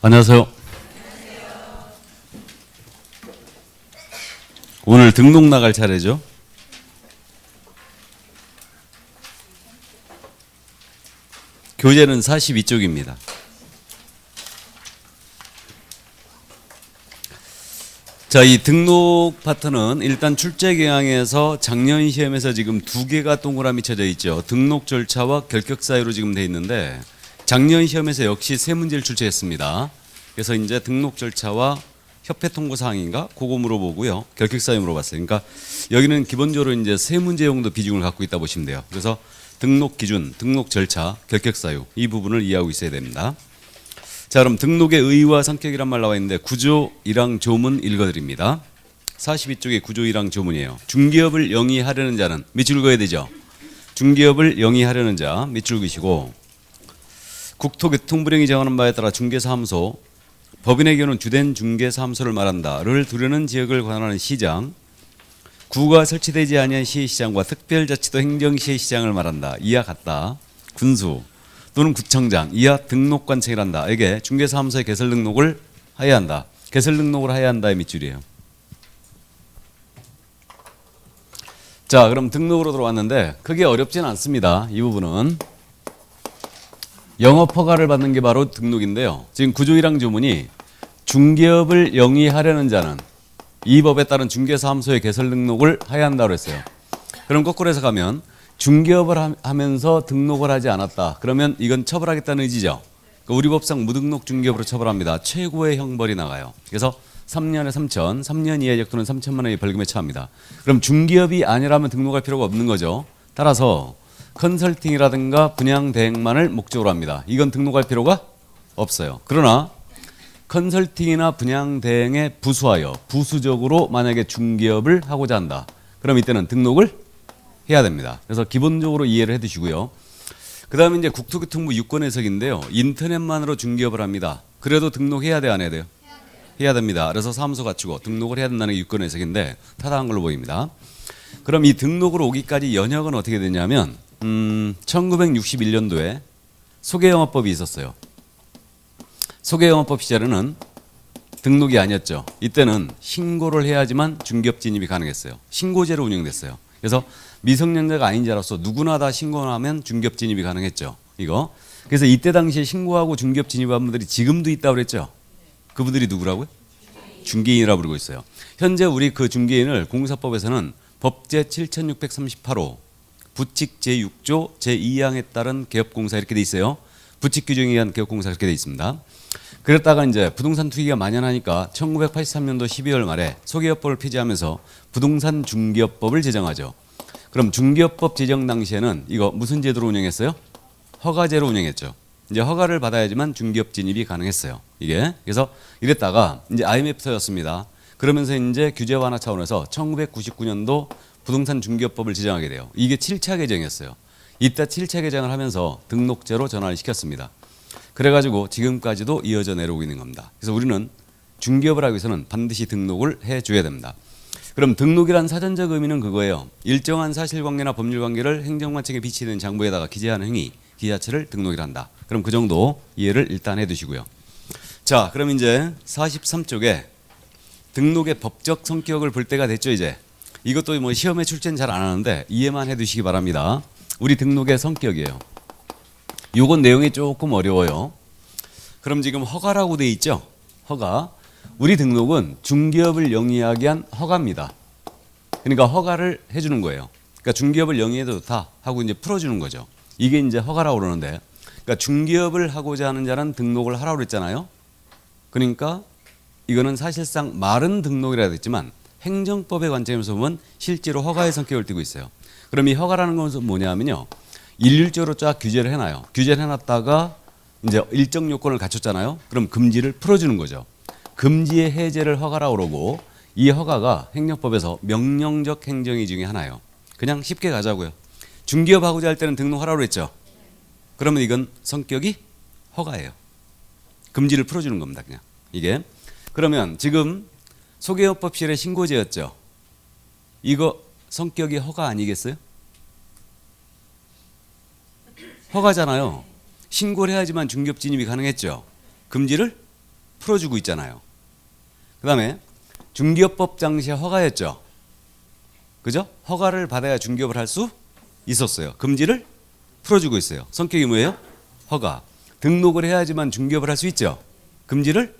안녕하세요. 오늘 등록 나갈 차례죠. 교재는 42쪽입니다. 자, 이 등록 파트는 일단 출제경향에서 작년 시험에서 지금 두 개가 동그라미 쳐져 있죠. 등록 절차와 결격 사유로 지금 돼 있는데 작년 시험에서 역시 세 문제를 출제했습니다. 그래서 이제 등록 절차와 협회 통보 사항인가 그거 물어보고요. 결격 사유 물어봤어요. 그러니까 여기는 기본적으로 이제 세 문제 정도 비중을 갖고 있다 보시면 돼요. 그래서 등록 기준, 등록 절차, 결격 사유 이 부분을 이해하고 있어야 됩니다. 자, 그럼 등록의 의의와 성격이란 말 나와 있는데 구조 1항 조문 읽어드립니다. 42쪽의 구조 1항 조문이에요. 중개업을 영위하려는 자는 밑줄 그어야 되죠. 중개업을 영위하려는 자 밑줄 그시고 국토교통부령이 정하는 바에 따라 중개사무소, 법인의 경우는 주된 중개사무소를 말한다를 두려는 지역을 관할하는 시장, 구가 설치되지 아니한 시의시장과 특별자치도 행정시의 시장을 말한다. 이와 같다. 군수 또는 구청장, 이하 등록관청이란다. 에게 중개사무소의 개설 등록을 하여야 한다. 개설 등록을 하여야 한다의 밑줄이에요. 자, 그럼 등록으로 들어왔는데 크게 어렵지는 않습니다. 이 부분은. 영업 허가를 받는 게 바로 등록인데요. 지금 구조 1항 조문이 중개업을 영위하려는 자는 이 법에 따른 중개사무소의 개설 등록을 하여야 한다고 했어요. 그럼 거꾸로 해석하면 중개업을 하면서 등록을 하지 않았다. 그러면 이건 처벌하겠다는 의지죠. 그러니까 우리 법상 무등록 중개업으로 처벌합니다. 최고의 형벌이 나가요. 그래서 3년에 3천, 3년 이하의 역도는 3천만 원의 벌금에 처합니다. 그럼 중개업이 아니라면 등록할 필요가 없는 거죠. 따라서 컨설팅이라든가 분양 대행만을 목적으로 합니다. 이건 등록할 필요가 없어요. 그러나 컨설팅이나 분양 대행에 부수하여 부수적으로 만약에 중개업을 하고자 한다. 그럼 이때는 등록을 해야 됩니다. 그래서 기본적으로 이해를 해두시고요. 그 다음에 이제 국토교통부 유권 해석인데요. 인터넷만으로 중개업을 합니다. 그래도 등록해야 돼요, 안 해야 돼요? 해야 됩니다. 그래서 사무소 갖추고 등록을 해야 된다는 게 유권 해석인데 타당한 걸로 보입니다. 그럼 이 등록으로 오기까지 연역은 어떻게 되냐면 1961년도에 소개영업법이 있었어요. 소개영업법 시절에는 등록이 아니었죠. 이때는 신고를 해야지만 중개업 진입이 가능했어요. 신고제로 운영됐어요. 그래서 미성년자가 아닌 자로서 누구나 다 신고하면 중개업 진입이 가능했죠. 이거. 그래서 이때 당시에 신고하고 중개업 진입한 분들이 지금도 있다고 그랬죠. 그분들이 누구라고요? 중개인이라고 부르고 있어요. 현재 우리 그 중개인을 공사법에서는 법제 7638호 부칙 제6조 제2항에 따른 개업공사 이렇게 돼 있어요. 부칙 규정에 의한 개업공사 이렇게 돼 있습니다. 그랬다가 이제 부동산 투기가 만연하니까 1983년도 12월 말에 소개업법을 폐지하면서 부동산 중개업법을 제정하죠. 그럼 중개업법 제정 당시에는 이거 무슨 제도로 운영했어요? 허가제로 운영했죠. 이제 허가를 받아야지만 중개업 진입이 가능했어요. 이게 그래서 이랬다가 이제 IMF 터졌습니다. 그러면서 이제 규제 완화 차원에서 1999년도 부동산 중개업법을 제정하게 돼요. 이게 7차 개정이었어요. 이때 7차 개정을 하면서 등록제로 전환을 시켰습니다. 그래가지고 지금까지도 이어져 내려오고 있는 겁니다. 그래서 우리는 중개업을 하기 위해서는 반드시 등록을 해줘야 됩니다. 그럼 등록이란 사전적 의미는 그거예요. 일정한 사실관계나 법률관계를 행정관청에 비치는 장부에다가 기재하는 행위, 기 자체를 등록이라 한다. 그럼 그 정도 이해를 일단 해두시고요. 자, 그럼 이제 43쪽에 등록의 법적 성격을 볼 때가 됐죠. 이제 이것도 뭐 시험에 출제는 잘 안 하는데 이해만 해두시기 바랍니다. 우리 등록의 성격이에요. 요건 내용이 조금 어려워요. 그럼 지금 허가라고 돼 있죠. 허가. 우리 등록은 중개업을 영위하기 위한 허가입니다. 그러니까 허가를 해주는 거예요. 그러니까 중개업을 영위해도 좋다 하고 이제 풀어주는 거죠. 이게 이제 허가라고 그러는데, 그러니까 중개업을 하고자 하는 자는 등록을 하라고 그랬잖아요. 그러니까 이거는 사실상 말은 등록이라 했지만 행정법의 관점에서 보면 실제로 허가의 성격을 띠고 있어요. 그럼 이 허가라는 것은 뭐냐면요. 일률적으로 쫙 규제를 해놔요. 규제를 해놨다가 이제 일정 요건을 갖췄잖아요. 그럼 금지를 풀어주는 거죠. 금지의 해제를 허가라고 그러고 이 허가가 행정법에서 명령적 행정위 중에 하나예요. 그냥 쉽게 가자고요. 중개업 하고자 할 때는 등록하라고 그랬죠. 그러면 이건 성격이 허가예요. 금지를 풀어주는 겁니다. 그냥 이게. 그러면 지금 소개업법 시절에 신고제였죠. 이거 성격이 허가 아니겠어요? 허가잖아요. 신고를 해야지만 중개업 진입이 가능했죠. 금지를 풀어주고 있잖아요. 그 다음에 중개업법 당시에 허가였죠. 그죠? 허가를 받아야 중개업을 할 수 있었어요. 금지를 풀어주고 있어요. 성격이 뭐예요? 허가. 등록을 해야지만 중개업을 할 수 있죠. 금지를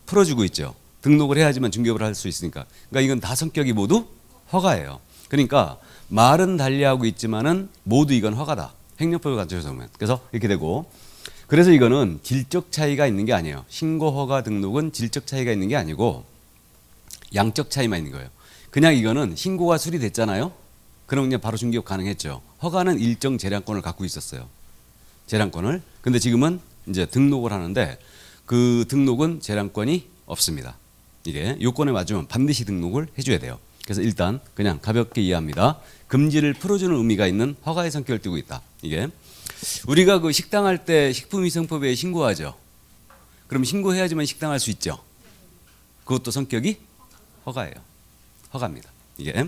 풀어주고 있죠. 등록을 해야지만 중개업을 할 수 있으니까. 그러니까 이건 다 성격이 모두 허가예요. 그러니까 말은 달리하고 있지만은 모두 이건 허가다. 행정법을 갖춰서 보면. 그래서 이렇게 되고, 그래서 이거는 질적 차이가 있는 게 아니에요. 신고 허가 등록은 질적 차이가 있는 게 아니고 양적 차이만 있는 거예요. 그냥 이거는 신고가 수리됐잖아요. 그럼 그냥 바로 중개업 가능했죠. 허가는 일정 재량권을 갖고 있었어요. 재량권을. 근데 지금은 이제 등록을 하는데 그 등록은 재량권이 없습니다. 이게 요건에 맞으면 반드시 등록을 해줘야 돼요. 그래서 일단 그냥 가볍게 이해합니다. 금지를 풀어주는 의미가 있는 허가의 성격을 띠고 있다. 이게 우리가 그 식당 할 때 식품위생법에 신고하죠. 그럼 신고해야지만 식당 할 수 있죠. 그것도 성격이 허가예요. 허가입니다. 이게.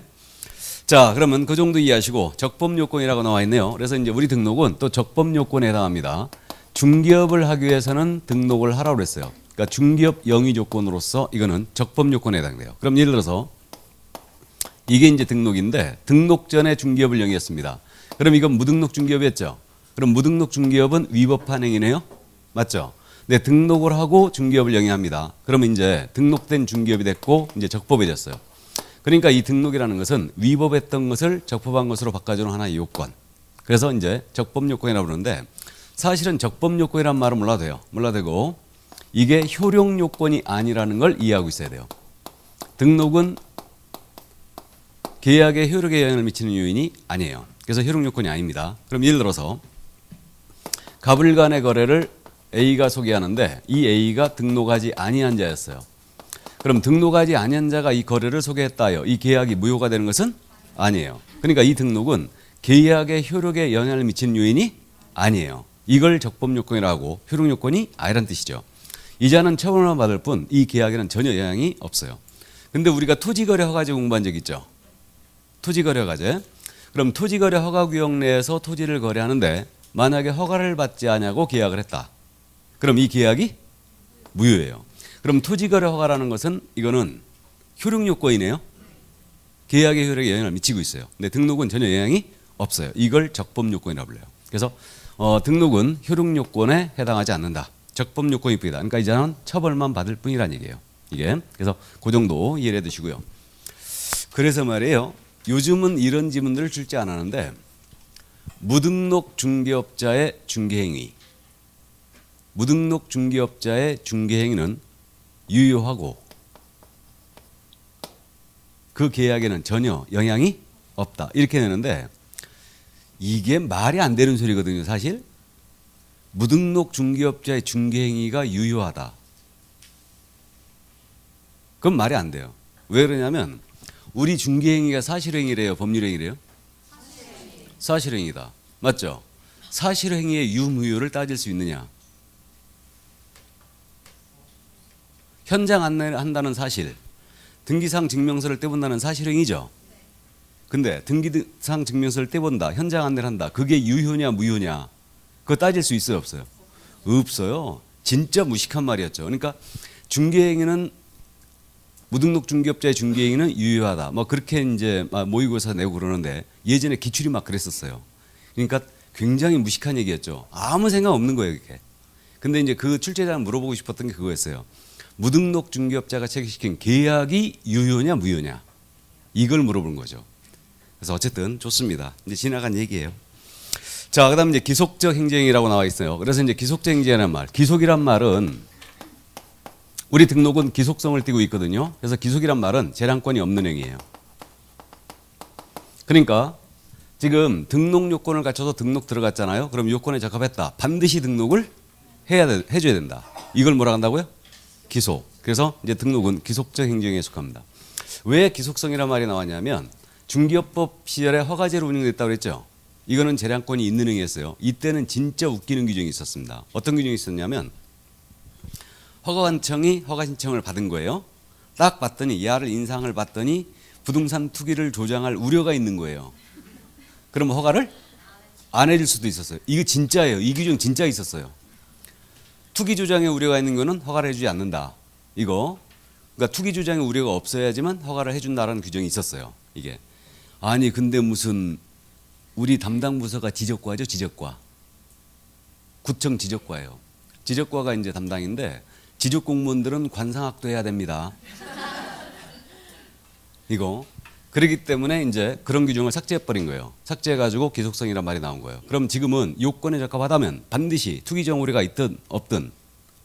자, 그러면 그 정도 이해하시고 적법 요건이라고 나와 있네요. 그래서 이제 우리 등록은 또 적법 요건에 해당합니다. 중개업을 하기 위해서는 등록을 하라고 그랬어요. 그러니까 중개업 영위 조건으로서 이거는 적법 요건에 해당돼요. 그럼 예를 들어서 이게 이제 등록인데 등록 전에 중개업을 영위했습니다. 그럼 이건 무등록 중개업이었죠. 그럼 무등록 중개업은 위법한 행위네요. 맞죠? 네, 등록을 하고 중개업을 영위합니다. 그러면 이제 등록된 중개업이 됐고 이제 적법해졌어요. 그러니까 이 등록이라는 것은 위법했던 것을 적법한 것으로 바꿔주는 하나의 요건. 그래서 이제 적법 요건이라고 부르는데 사실은 적법 요건이란 말은 몰라도 돼요. 몰라도 되고 이게 효력 요건이 아니라는 걸 이해하고 있어야 돼요. 등록은 계약의 효력에 영향을 미치는 요인이 아니에요. 그래서 효력 요건이 아닙니다. 그럼 예를 들어서 갑을 간의 거래를 A가 소개하는데 이 A가 등록하지 아니한 자였어요. 그럼 등록하지 아니한 자가 이 거래를 소개했다요. 이 계약이 무효가 되는 것은 아니에요. 그러니까 이 등록은 계약의 효력에 영향을 미치는 요인이 아니에요. 이걸 적법 요건이라고 하고 효력 요건이 아니란 뜻이죠. 이자는 처분만 받을 뿐 이 계약에는 전혀 영향이 없어요. 근데 우리가 토지거래 허가제 공부한 적 있죠. 토지거래 허가제. 그럼 토지거래 허가구역 내에서 토지를 거래하는데 만약에 허가를 받지 않냐고 계약을 했다. 그럼 이 계약이 무효예요. 그럼 토지거래 허가라는 것은 이거는 효력 요건이네요. 계약의 효력에 영향을 미치고 있어요. 근데 등록은 전혀 영향이 없어요. 이걸 적법 요건이라고 불러요. 그래서 등록은 효력 요건에 해당하지 않는다. 적법 요건일 뿐이다. 그러니까 이제는 처벌만 받을 뿐이라는 얘기예요. 이게. 그래서 그 정도 이해를 해두시고요. 그래서 말이에요. 요즘은 이런 지문들을 출제 안 하는데 무등록 중개업자의 중개행위, 무등록 중개업자의 중개행위는 유효하고 그 계약에는 전혀 영향이 없다. 이렇게 되는데 이게 말이 안 되는 소리거든요. 사실 무등록 중개업자의 중개행위가 유효하다. 그건 말이 안 돼요. 왜 그러냐면 우리 중개행위가 사실행위래요? 법률행위래요? 사실행위다. 맞죠? 사실행위의 유무효를 따질 수 있느냐? 현장 안내를 한다는 사실, 등기상 증명서를 떼본다는 사실행위죠. 근데 등기상 증명서를 떼본다, 현장 안내를 한다. 그게 유효냐 무효냐? 그거 따질 수 있어요 없어요? 없어요. 진짜 무식한 말이었죠. 그러니까 중개행위는 무등록 중개업자의 중개행위는 유효하다. 뭐 그렇게 이제 모의고사 내고 그러는데 예전에 기출이 막 그랬었어요. 그러니까 굉장히 무식한 얘기였죠. 아무 생각 없는 거예요, 이게. 근데 이제 그 출제자는 물어보고 싶었던 게 그거였어요. 무등록 중개업자가 체결시킨 계약이 유효냐 무효냐 이걸 물어보는 거죠. 그래서 어쨌든 좋습니다. 이제 지나간 얘기예요. 자, 그다음 이제 기속적 행정이라고 나와 있어요. 그래서 이제 기속적 행정이라는 말, 기속이란 말은 우리 등록은 기속성을 띠고 있거든요. 그래서 기속이란 말은 재량권이 없는 행위예요. 그러니까 지금 등록 요건을 갖춰서 등록 들어갔잖아요. 그럼 요건에 적합했다. 반드시 등록을 해줘야 된다. 이걸 뭐라 한다고요? 기속. 그래서 이제 등록은 기속적 행정에 속합니다. 왜 기속성이란 말이 나왔냐면 중개업법 시절에 허가제로 운영됐다고 그랬죠. 이거는 재량권이 있는 행위였어요. 이때는 진짜 웃기는 규정이 있었습니다. 어떤 규정이 있었냐면 허가관청이 허가 신청을 받은 거예요. 딱 봤더니 야를 인상을 봤더니 부동산 투기를 조장할 우려가 있는 거예요. 그럼 허가를 안 해줄 수도 있었어요. 이거 진짜예요. 이 규정 진짜 있었어요. 투기 조장의 우려가 있는 거는 허가를 해주지 않는다. 이거 그러니까 투기 주장의 우려가 없어야지만 허가를 해준다라는 규정이 있었어요. 이게 아니 근데 무슨 우리 담당 부서가 지적과죠. 지적과 구청 지적과예요. 지적과가 이제 담당인데 지적 공무원들은 관상학도 해야 됩니다. 이거 그렇기 때문에 이제 그런 규정을 삭제해버린 거예요. 삭제해가지고 기속성이란 말이 나온 거예요. 그럼 지금은 요건에 적합하다면 반드시 투기정 우려가 있든 없든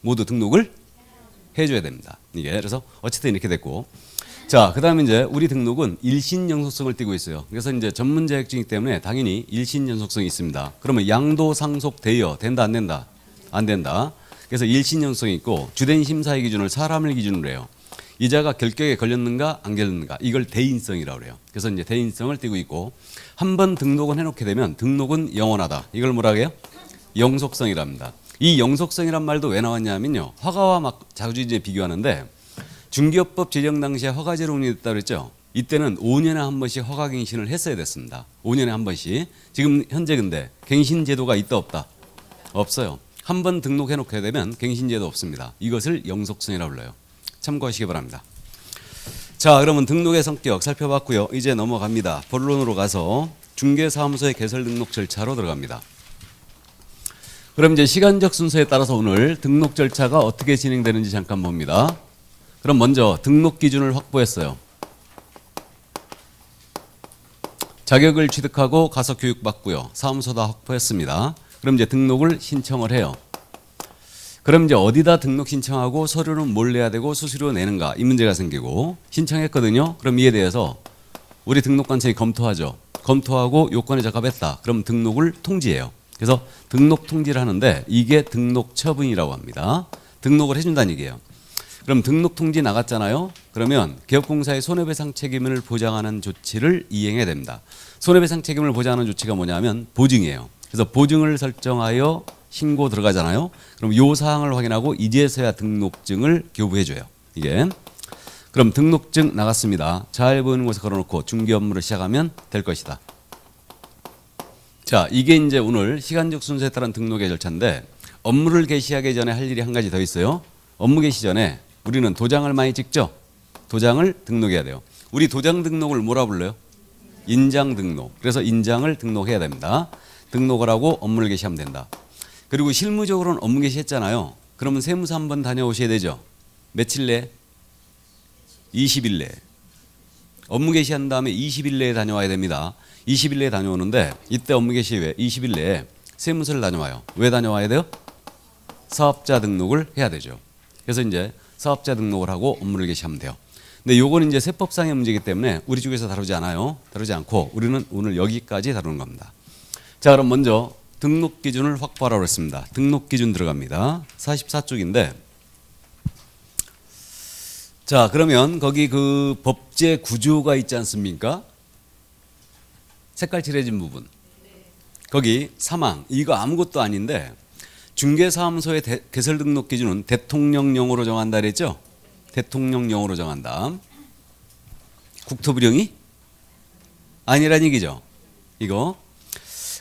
모두 등록을 해줘야 됩니다. 이게 그래서 어쨌든 이렇게 됐고, 자 그다음에 이제 우리 등록은 일신 연속성을 띠고 있어요. 그래서 이제 전문 자격증이기 때문에 당연히 일신 연속성이 있습니다. 그러면 양도 상속 대여 된다 안 된다? 안 된다. 그래서 일신 연속성이 있고 주된 심사의 기준을 사람을 기준으로 해요. 이자가 결격에 걸렸는가 안 걸렸는가 이걸 대인성이라고 그래요. 그래서 이제 대인성을 띠고 있고 한 번 등록은 해놓게 되면 등록은 영원하다. 이걸 뭐라 해요? 영속성이랍니다. 이 영속성이란 말도 왜 나왔냐면요. 허가와 막 자주 이제 비교하는데 중개업법 제정 당시에 허가제로 운영됐다고 그랬죠. 이때는 5년에 한 번씩 허가 갱신을 했어야 됐습니다. 5년에 한 번씩. 지금 현재 근데 갱신 제도가 있다 없다? 없어요. 한 번 등록해놓게 되면 갱신 제도 없습니다. 이것을 영속성이라고 불러요. 참고하시기 바랍니다. 자, 그러면 등록의 성격 살펴봤고요. 이제 넘어갑니다. 본론으로 가서 중개사무소의 개설 등록 절차로 들어갑니다. 그럼 이제 시간적 순서에 따라서 오늘 등록 절차가 어떻게 진행되는지 잠깐 봅니다. 그럼 먼저 등록 기준을 확보했어요. 자격을 취득하고 가서 교육받고요. 사무소 다 확보했습니다. 그럼 이제 등록을 신청을 해요. 그럼 이제 어디다 등록 신청하고 서류는 뭘 내야 되고 수수료 내는가 이 문제가 생기고 신청했거든요. 그럼 이에 대해서 우리 등록관청이 검토하죠. 검토하고 요건에 적합했다. 그럼 등록을 통지해요. 그래서 등록 통지를 하는데 이게 등록 처분이라고 합니다. 등록을 해준다는 얘기예요. 그럼 등록 통지 나갔잖아요. 그러면 기업공사의 손해배상 책임을 보장하는 조치를 이행해야 됩니다. 손해배상 책임을 보장하는 조치가 뭐냐면 보증이에요. 그래서 보증을 설정하여 신고 들어가잖아요. 그럼 요 사항을 확인하고 이제서야 등록증을 교부해줘요. 이게 그럼 등록증 나갔습니다. 잘 보이는 곳에 걸어놓고 중개 업무를 시작하면 될 것이다. 자, 이게 이제 오늘 시간적 순서에 따른 등록의 절차인데 업무를 개시하기 전에 할 일이 한 가지 더 있어요. 업무 개시 전에 우리는 도장을 많이 찍죠. 도장을 등록해야 돼요. 우리 도장 등록을 뭐라 불러요? 인장 등록. 그래서 인장을 등록해야 됩니다. 등록을 하고 업무를 개시하면 된다. 그리고 실무적으로는 업무 개시했잖아요. 그러면 세무사 한번 다녀오셔야 되죠. 며칠 내에? 20일 내에. 업무 개시한 다음에 20일 내에 다녀와야 됩니다. 20일 내에 다녀오는데 이때 업무 개시 후에 20일 내에 세무서를 다녀와요. 왜 다녀와야 돼요? 사업자 등록을 해야 되죠. 그래서 이제 사업자 등록을 하고 업무를 개시하면 돼요. 근데 요건 이제 세법상의 문제이기 때문에 우리 쪽에서 다루지 않아요. 다루지 않고 우리는 오늘 여기까지 다루는 겁니다. 자, 그럼 먼저 등록 기준을 확보하라고 했습니다. 등록 기준 들어갑니다. 44쪽인데 자, 그러면 거기 그 법제 구조가 있지 않습니까? 색깔 칠해진 부분. 거기 사망 이거 아무것도 아닌데 중개사무소의 개설 등록 기준은 대통령령으로 정한다 그랬죠? 대통령령으로 정한다. 국토부령이 아니란 얘기죠. 이거.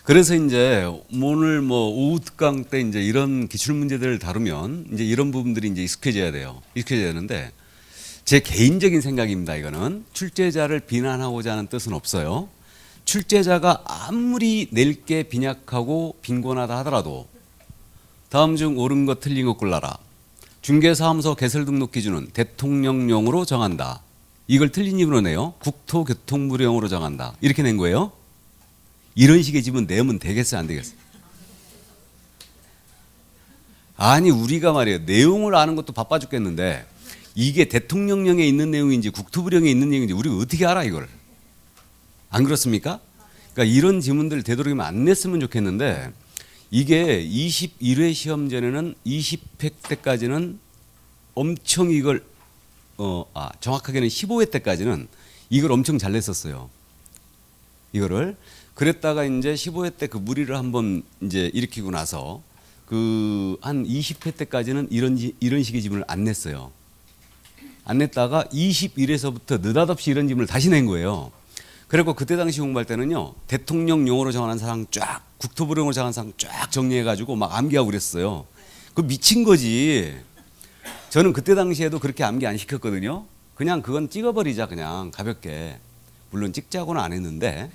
그래서 이제 오늘 뭐 오후 특강 때 이제 이런 기출 문제들을 다루면 이제 이런 부분들이 이제 익숙해져야 돼요. 익숙해져야 되는데 제 개인적인 생각입니다. 이거는 출제자를 비난하고자 하는 뜻은 없어요. 출제자가 아무리 낼 게 빈약하고 빈곤하다 하더라도 다음 중 옳은 것 틀린 것 골라라. 중개사무소 개설 등록 기준은 대통령령으로 정한다. 이걸 틀린 입으로 내요. 국토교통부령으로 정한다. 이렇게 낸 거예요. 이런 식의 집은 내면 되겠어요? 안 되겠어요? 아니 우리가 말이에요. 내용을 아는 것도 바빠 죽겠는데 이게 대통령령에 있는 내용인지 국토부령에 있는 내용인지 우리가 어떻게 알아 이걸? 안 그렇습니까? 그러니까 이런 지문들 되도록이면 안 냈으면 좋겠는데 이게 21회 시험 전에는 20회 때까지는 엄청 이걸 정확하게는 15회 때까지는 이걸 엄청 잘 냈었어요. 이거를 그랬다가 이제 15회 때 그 무리를 한번 이제 일으키고 나서 그 한 20회 때까지는 이런 식의 지문을 안 냈어요. 안 냈다가 21회서부터 느닷없이 이런 지문을 다시 낸 거예요. 그리고 그때 당시 공부할 때는요 대통령령으로 정하는 사항 쫙 국토부령으로 정하는 사항 쫙 정리해가지고 막 암기하고 그랬어요. 그 미친 거지. 저는 그때 당시에도 그렇게 암기 안 시켰거든요. 그냥 그건 찍어버리자 그냥 가볍게. 물론 찍자고는 안 했는데.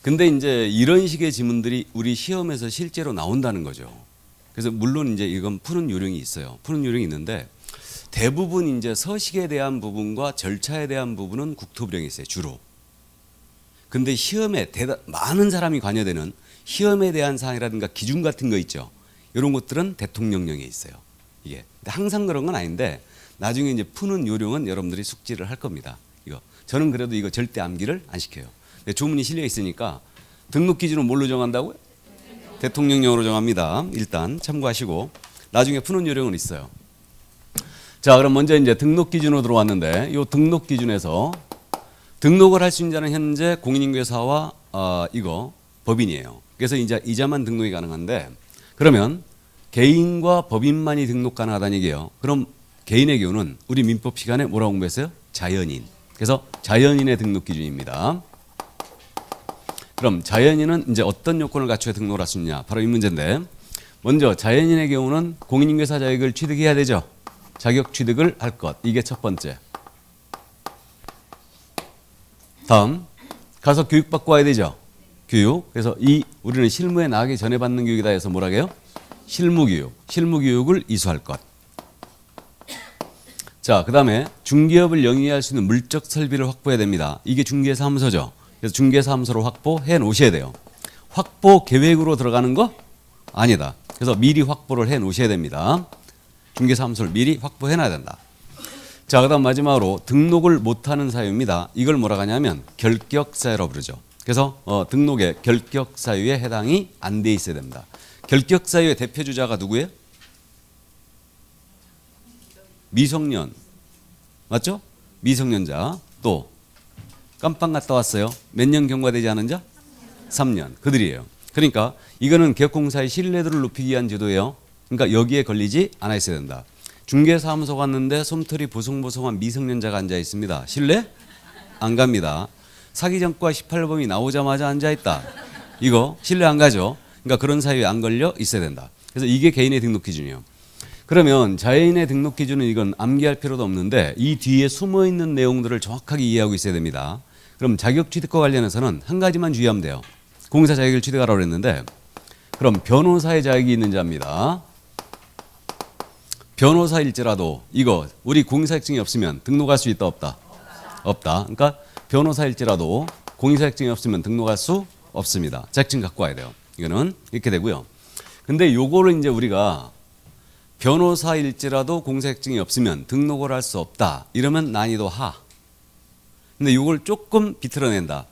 근데 이제 이런 식의 지문들이 우리 시험에서 실제로 나온다는 거죠. 그래서 물론 이제 이건 푸는 요령이 있어요. 푸는 요령이 있는데 대부분 이제 서식에 대한 부분과 절차에 대한 부분은 국토부령이 있어요. 주로. 근데 시험에 많은 사람이 관여되는 시험에 대한 사항이라든가 기준 같은 거 있죠. 이런 것들은 대통령령에 있어요. 이게. 근데 항상 그런 건 아닌데 나중에 이제 푸는 요령은 여러분들이 숙지를 할 겁니다. 이거. 저는 그래도 이거 절대 암기를 안 시켜요. 조문이 실려 있으니까 등록 기준은 뭘로 정한다고요? 대통령령으로 정합니다. 일단 참고하시고 나중에 푸는 요령은 있어요. 자, 그럼 먼저 이제 등록 기준으로 들어왔는데 이 등록 기준에서 등록을 할 수 있는 자는 현재 공인인계사와 이거 법인이에요. 그래서 이제 이자만 등록이 가능한데 그러면 개인과 법인만이 등록 가능하다는 얘기예요. 그럼 개인의 경우는 우리 민법 시간에 뭐라고 공부했어요? 자연인. 그래서 자연인의 등록 기준입니다. 그럼 자연인은 이제 어떤 요건을 갖춰야 등록을 할 수 있냐? 바로 이 문제인데 먼저 자연인의 경우는 공인인계사 자격을 취득해야 되죠. 자격 취득을 할 것. 이게 첫 번째. 다음 가서 교육받고 와야 되죠. 교육. 그래서 우리는 실무에 나가기 전에 받는 교육이다 해서 뭐라 해요? 실무교육. 실무교육을 이수할 것. 자, 그 다음에 중개업을 영위할 수 있는 물적 설비를 확보해야 됩니다. 이게 중개사무소죠. 그래서 중개사무소를 확보해 놓으셔야 돼요. 확보 계획으로 들어가는 거? 아니다. 그래서 미리 확보를 해 놓으셔야 됩니다. 중개사무소를 미리 확보해 놔야 된다. 자, 그 다음 마지막으로 등록을 못하는 사유입니다. 이걸 뭐라고 하냐면 결격사유라고 부르죠. 그래서 등록에 결격사유에 해당이 안 돼 있어야 됩니다. 결격사유의 대표주자가 누구예요? 미성년. 맞죠? 미성년자. 또 깜빵 갔다 왔어요. 몇 년 경과되지 않은 자? 3년. 그들이에요. 그러니까 이거는 개업공사의 신뢰도를 높이기 위한 제도예요. 그러니까 여기에 걸리지 않아 있어야 된다. 중개사무소 갔는데 솜털이 보송보송한 미성년자가 앉아 있습니다. 신뢰? 안 갑니다. 사기전과 18범이 나오자마자 앉아 있다. 이거 신뢰 안 가죠. 그러니까 그런 사유에 안 걸려 있어야 된다. 그래서 이게 개인의 등록 기준이에요. 그러면 자연인의 등록 기준은 이건 암기할 필요도 없는데 이 뒤에 숨어 있는 내용들을 정확하게 이해하고 있어야 됩니다. 그럼 자격 취득과 관련해서는 한 가지만 주의하면 돼요. 공사 자격을 취득하라고 그랬는데 그럼 변호사의 자격이 있는 자입니다. 변호사일지라도 이거 우리 공인사직증이 없으면 등록할 수 있다 없다? 없다. 그러니까 변호사일지라도 공인사직증이 없으면 등록할 수 없습니다. 자격증 갖고 와야 돼요. 이거는 이렇게 되고요. 근데 요거를 이제 우리가 변호사일지라도 공인사직증이 없으면 등록을 할 수 없다. 이러면 난이도 하. 근데 요걸 조금 비틀어낸다.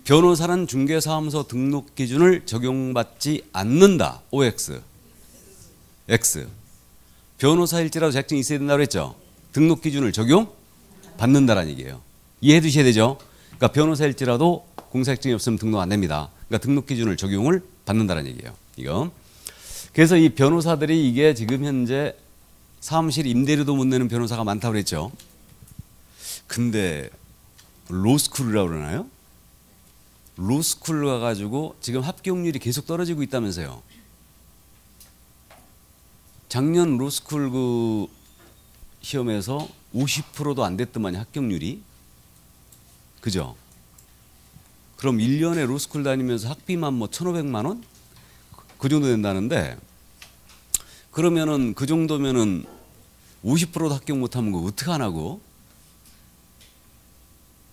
변호사는 중개사무소 등록 기준을 적용받지 않는다. OX. X. 변호사일지라도 자격증이 있어야 된다고 그랬죠. 등록 기준을 적용받는다라는 얘기예요. 이해해 두셔야 되죠. 그러니까 변호사일지라도 공사직증이 없으면 등록 안 됩니다. 그러니까 등록 기준을 적용을 받는다라는 얘기예요. 이거. 그래서 이 변호사들이 이게 지금 현재 사무실 임대료도 못 내는 변호사가 많다고 그랬죠. 근데 로스쿨이라고 그러나요? 로스쿨 가가지고 지금 합격률이 계속 떨어지고 있다면서요. 작년 로스쿨 그 시험에서 50%도 안 됐더만요. 합격률이. 그죠? 그럼 1년에 로스쿨 다니면서 학비만 뭐 1,500만 원? 그 정도 된다는데 그러면은 그 정도면은 50%도 합격 못하면 그거 어떡하냐고.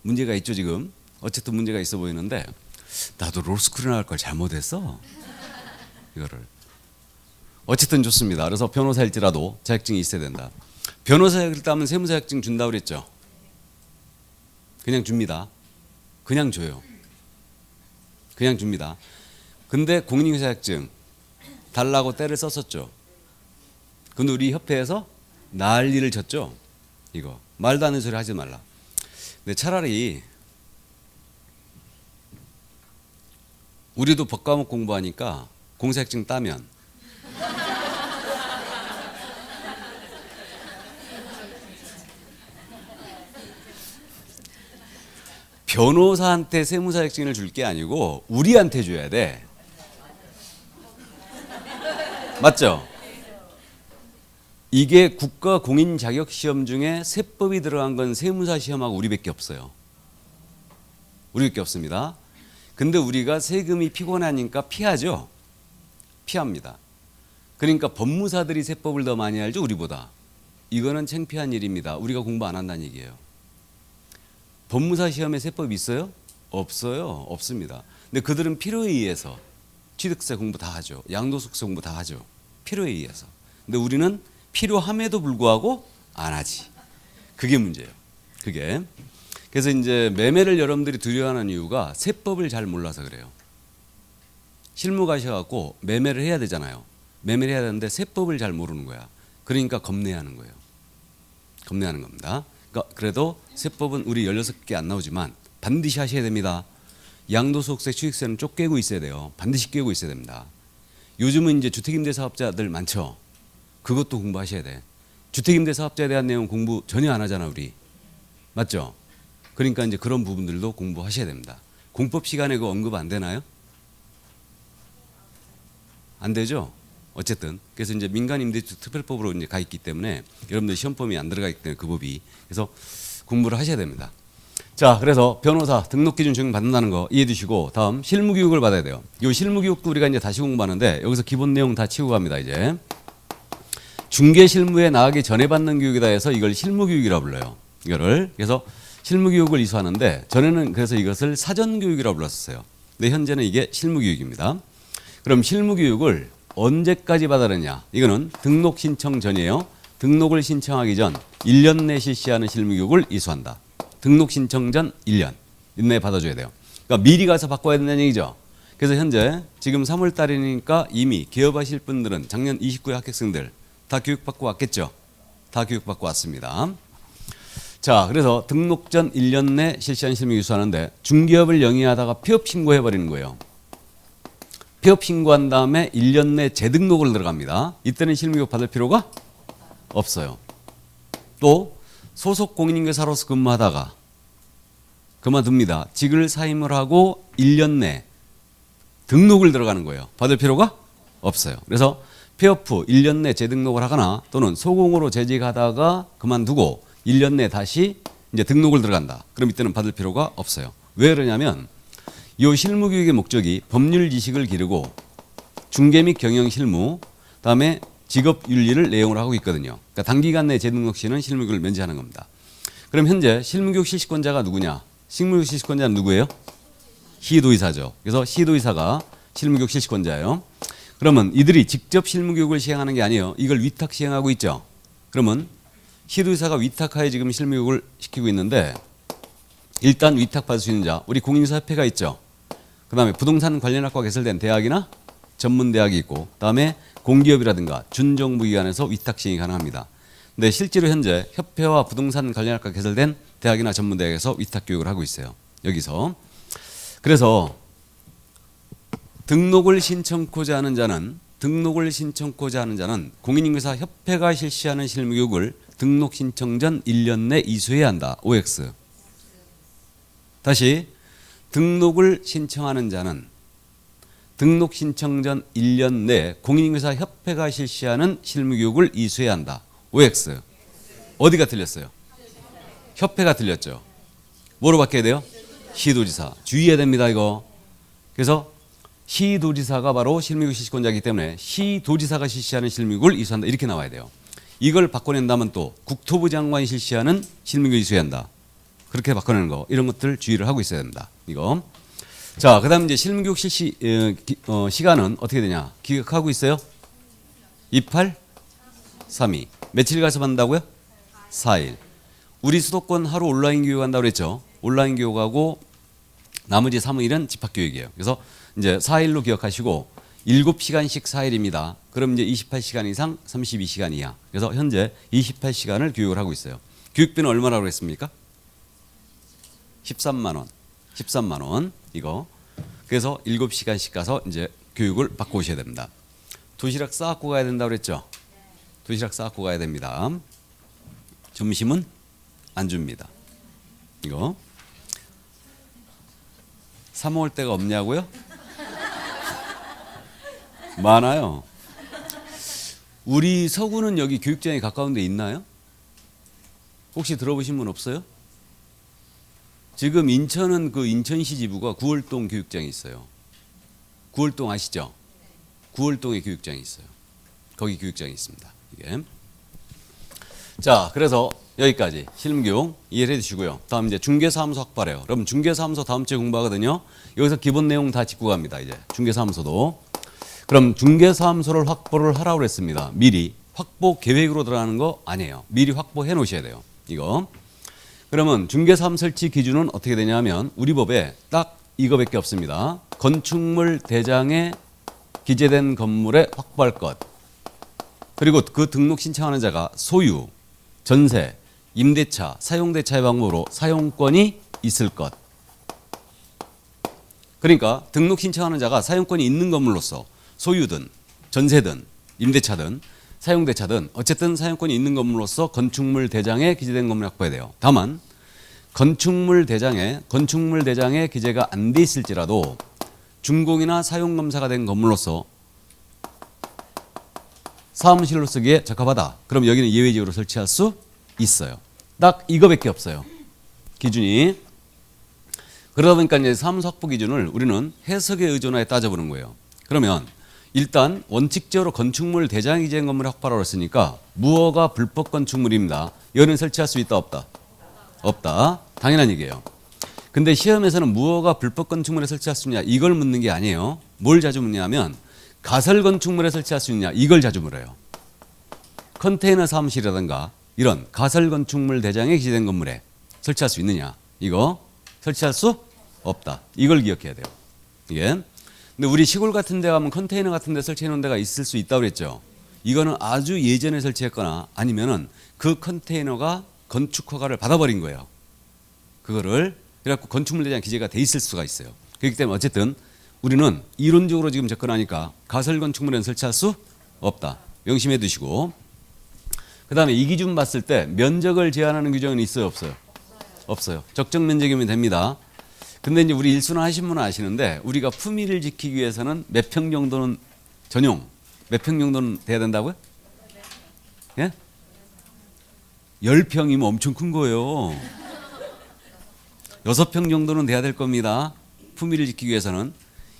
문제가 있죠 지금. 어쨌든 문제가 있어 보이는데 나도 로스쿨에 나갈 걸 잘못했어. 이거를. 어쨌든 좋습니다. 그래서 변호사일지라도 자격증이 있어야 된다. 변호사 자격을 따면 세무사 자격증 준다고 그랬죠. 그냥 줍니다. 그냥 줘요. 그냥 줍니다. 근데 공인인계사 자격증 달라고 때를 썼었죠. 근데 우리 협회에서 난리를 쳤죠. 이거 말도 안 되는 소리 하지 말라. 근데 차라리 우리도 법 과목 공부하니까 공사자격증 따면 변호사한테 세무사 자격증을 줄 게 아니고 우리한테 줘야 돼. 맞죠? 이게 국가 공인 자격 시험 중에 세법이 들어간 건 세무사 시험하고 우리밖에 없어요. 우리밖에 없습니다. 근데 우리가 세금이 피곤하니까 피하죠. 피합니다. 그러니까 법무사들이 세법을 더 많이 알죠, 우리보다. 이거는 창피한 일입니다. 우리가 공부 안 한다는 얘기예요. 법무사 시험에 세법이 있어요? 없어요. 없습니다. 근데 그들은 필요에 의해서 취득세 공부 다 하죠. 양도소득세 공부 다 하죠. 필요에 의해서. 근데 우리는 필요함에도 불구하고 안 하지. 그게 문제예요. 그게. 그래서 이제 매매를 여러분들이 두려워하는 이유가 세법을 잘 몰라서 그래요. 실무 가셔갖고 매매를 해야 되잖아요. 매매를 해야 되는데 세법을 잘 모르는 거야. 그러니까 겁내하는 거예요. 겁내하는 겁니다. 그러니까 그래도 세법은 우리 16개 안 나오지만 반드시 하셔야 됩니다. 양도소득세, 취득세는 쪽 깨고 있어야 돼요. 반드시 깨고 있어야 됩니다. 요즘은 이제 주택임대사업자들 많죠. 그것도 공부하셔야 돼. 주택임대사업자에 대한 내용 공부 전혀 안 하잖아, 우리. 맞죠? 그러니까 이제 그런 부분들도 공부하셔야 됩니다. 공법 시간에 그 언급 안 되나요? 안 되죠? 어쨌든 그래서 이제 민간임대주 특별법으로 이제 가 있기 때문에 여러분들 시험범위 안 들어가 있기 때문에 그 법이 그래서 공부를 하셔야 됩니다. 자, 그래서 변호사 등록 기준 적용 받는다는 거 이해해 두시고 다음 실무 교육을 받아야 돼요. 이 실무 교육도 우리가 이제 다시 공부하는데 여기서 기본 내용 다 치우고 갑니다. 이제 중개 실무에 나가기 전에 받는 교육이다 해서 이걸 실무 교육이라 불러요. 이거를 그래서 실무 교육을 이수하는데 전에는 그래서 이것을 사전 교육이라 불렀어요. 근데 현재는 이게 실무 교육입니다. 그럼 실무 교육을 언제까지 받아내냐? 이거는 등록 신청 전이에요. 등록을 신청하기 전 1년 내 실시하는 실무 교육을 이수한다. 등록 신청 전 1년 이내에 받아줘야 돼요. 그러니까 미리 가서 바꿔야 된다는 얘기죠. 그래서 현재 지금 3월 달이니까 이미 개업하실 분들은 작년 29회 합격생들 다 교육받고 왔겠죠. 다 교육받고 왔습니다. 자, 그래서 등록 전 1년 내 실시한 실무 이수하는데 중개업을 영위하다가 폐업 신고해버리는 거예요. 폐업 신고한 다음에 1년 내 재등록을 들어갑니다. 이때는 실무교육 받을 필요가 없어요. 또 소속 공인인계사로서 근무하다가 그만둡니다. 직을 사임을 하고 1년 내 등록을 들어가는 거예요. 받을 필요가 없어요. 그래서 폐업 후 1년 내 재등록을 하거나 또는 소공으로 재직하다가 그만두고 1년 내 다시 이제 등록을 들어간다. 그럼 이때는 받을 필요가 없어요. 왜 그러냐면 이 실무교육의 목적이 법률 지식을 기르고 중개 및 경영 실무, 그다음에 직업 윤리를 내용으로 하고 있거든요. 그러니까 단기간 내 재등록 시는 실무교육을 면제하는 겁니다. 그럼 현재 실무교육 실시권자가 누구냐? 실무교육 실시권자는 누구예요? 시도의사죠. 그래서 시도의사가 실무교육 실시권자예요. 그러면 이들이 직접 실무교육을 시행하는 게 아니에요. 이걸 위탁 시행하고 있죠. 그러면 시도의사가 위탁하에 지금 실무교육을 시키고 있는데 일단 위탁받을 수 있는 자, 우리 공인사협회가 있죠. 그 다음에 부동산 관련학과 개설된 대학이나 전문대학이 있고 그다음에 공기업이라든가 준정부기관에서 위탁 시행이 가능합니다. 근데 실제로 현재 협회와 부동산 관련학과 개설된 대학이나 전문대학에서 위탁 교육을 하고 있어요. 여기서. 그래서 등록을 신청코자 하는 자는 공인인계사 협회가 실시하는 실무교육을 등록 신청 전 1년 내 이수해야 한다. OX. 다시 등록을 신청하는 자는 등록 신청 전 1년 내 공인인계사 협회가 실시하는 실무교육을 이수해야 한다. OX. 어디가 틀렸어요? 협회가 틀렸죠. 뭐로 바뀌어야 돼요? 시도지사. 주의해야 됩니다, 이거. 그래서 시도지사가 바로 실무교육 실시권자이기 때문에 시도지사가 실시하는 실무교육을 이수한다. 이렇게 나와야 돼요. 이걸 바꿔낸다면 또 국토부 장관이 실시하는 실무교육 이수해야 한다. 그렇게 바꿔내는 거 이런 것들 주의를 하고 있어야 됩니다. 이거. 자, 그다음 이제 실무교육 실시 시간은 어떻게 되냐? 기획하고 있어요. 28, 32. 며칠 가서 받는다고요? 4일. 우리 수도권 하루 온라인 교육한다고 그랬죠. 온라인 교육하고 나머지 3일은 집합교육이에요. 그래서 이제 4일로 기억하시고 7시간씩 4일입니다. 그럼 이제 28시간 이상 32시간 이하. 그래서 현재 28시간을 교육을 하고 있어요. 교육비는 얼마라고 했습니까? 13만 원. 13만 원. 이거. 그래서 7시간씩 가서 이제 교육을 받고 오셔야 됩니다. 도시락 싸갖고 가야 된다고 그랬죠? 도시락 싸갖고 가야 됩니다. 점심은 안 줍니다. 이거. 사 먹을 데가 없냐고요? 많아요. 우리 서구는 여기 교육장에 가까운 데 있나요? 혹시 들어보신 분 없어요? 지금 인천은 그 인천시 지부가 구월동 교육장이 있어요. 구월동 아시죠? 구월동에 교육장이 있어요. 거기 교육장이 있습니다. 이게. 자, 그래서 여기까지 실무교육 이해를 해주시고요. 다음 이제 중개사무소 확보래요. 여러분 중개사무소 다음 주에 공부하거든요. 여기서 기본 내용 다 짚고 갑니다. 이제 중개사무소도. 그럼 중개사무소를 확보를 하라고 그랬습니다. 미리 확보 계획으로 들어가는 거 아니에요. 미리 확보해 놓으셔야 돼요. 이거. 그러면 중개사무소 설치 기준은 어떻게 되냐면 우리 법에 딱 이거밖에 없습니다. 건축물 대장에 기재된 건물에 확보할 것. 그리고 그 등록 신청하는 자가 소유, 전세, 임대차, 사용대차의 방법으로 사용권이 있을 것. 그러니까 등록 신청하는 자가 사용권이 있는 건물로서 소유든 전세든 임대차든 사용대차든 어쨌든 사용권이 있는 건물로서 건축물 대장에 기재된 건물을 확보해야 돼요. 다만 건축물 대장에 기재가 안 돼 있을지라도 준공이나 사용검사가 된 건물로서 사무실로 쓰기에 적합하다. 그럼 여기는 예외지역으로 설치할 수 있어요. 딱 이거밖에 없어요. 기준이. 그러다 보니까 이제 사무소 확보 기준을 우리는 해석에 의존하여 따져보는 거예요. 그러면 일단 원칙적으로 건축물 대장에 기재된 건물을 확보하라고 했으니까 무허가 불법 건축물입니다. 여기는 설치할 수 있다 없다? 없다. 당연한 얘기예요. 근데 시험에서는 무허가 불법 건축물에 설치할 수 있냐 이걸 묻는 게 아니에요. 뭘 자주 묻냐면 가설 건축물에 설치할 수 있냐 이걸 자주 물어요. 컨테이너 사무실이라든가 이런 가설 건축물 대장에 기재된 건물에 설치할 수 있느냐 이거 설치할 수 없다. 이걸 기억해야 돼요. 이게. 근데 우리 시골 같은 데 가면 컨테이너 같은 데 설치해 놓은 데가 있을 수 있다고 그랬죠. 이거는 아주 예전에 설치했거나 아니면은 그 컨테이너가 건축 허가를 받아버린 거예요. 그거를 그래갖고 건축물 대장 기재가 돼 있을 수가 있어요. 그렇기 때문에 어쨌든 우리는 이론적으로 지금 접근하니까 가설 건축물에는 설치할 수 없다. 명심해 두시고. 그 다음에 이 기준 봤을 때 면적을 제한하는 규정은 있어요 없어요? 없어요. 적정 면적이면 됩니다. 근데 이제 우리 일순환 하신 분은 아시는데 우리가 품위를 지키기 위해서는 몇 평 정도는 전용, 몇 평 정도는 돼야 된다고요? 예? 10평이면 엄청 큰 거예요. 6평 정도는 돼야 될 겁니다. 품위를 지키기 위해서는.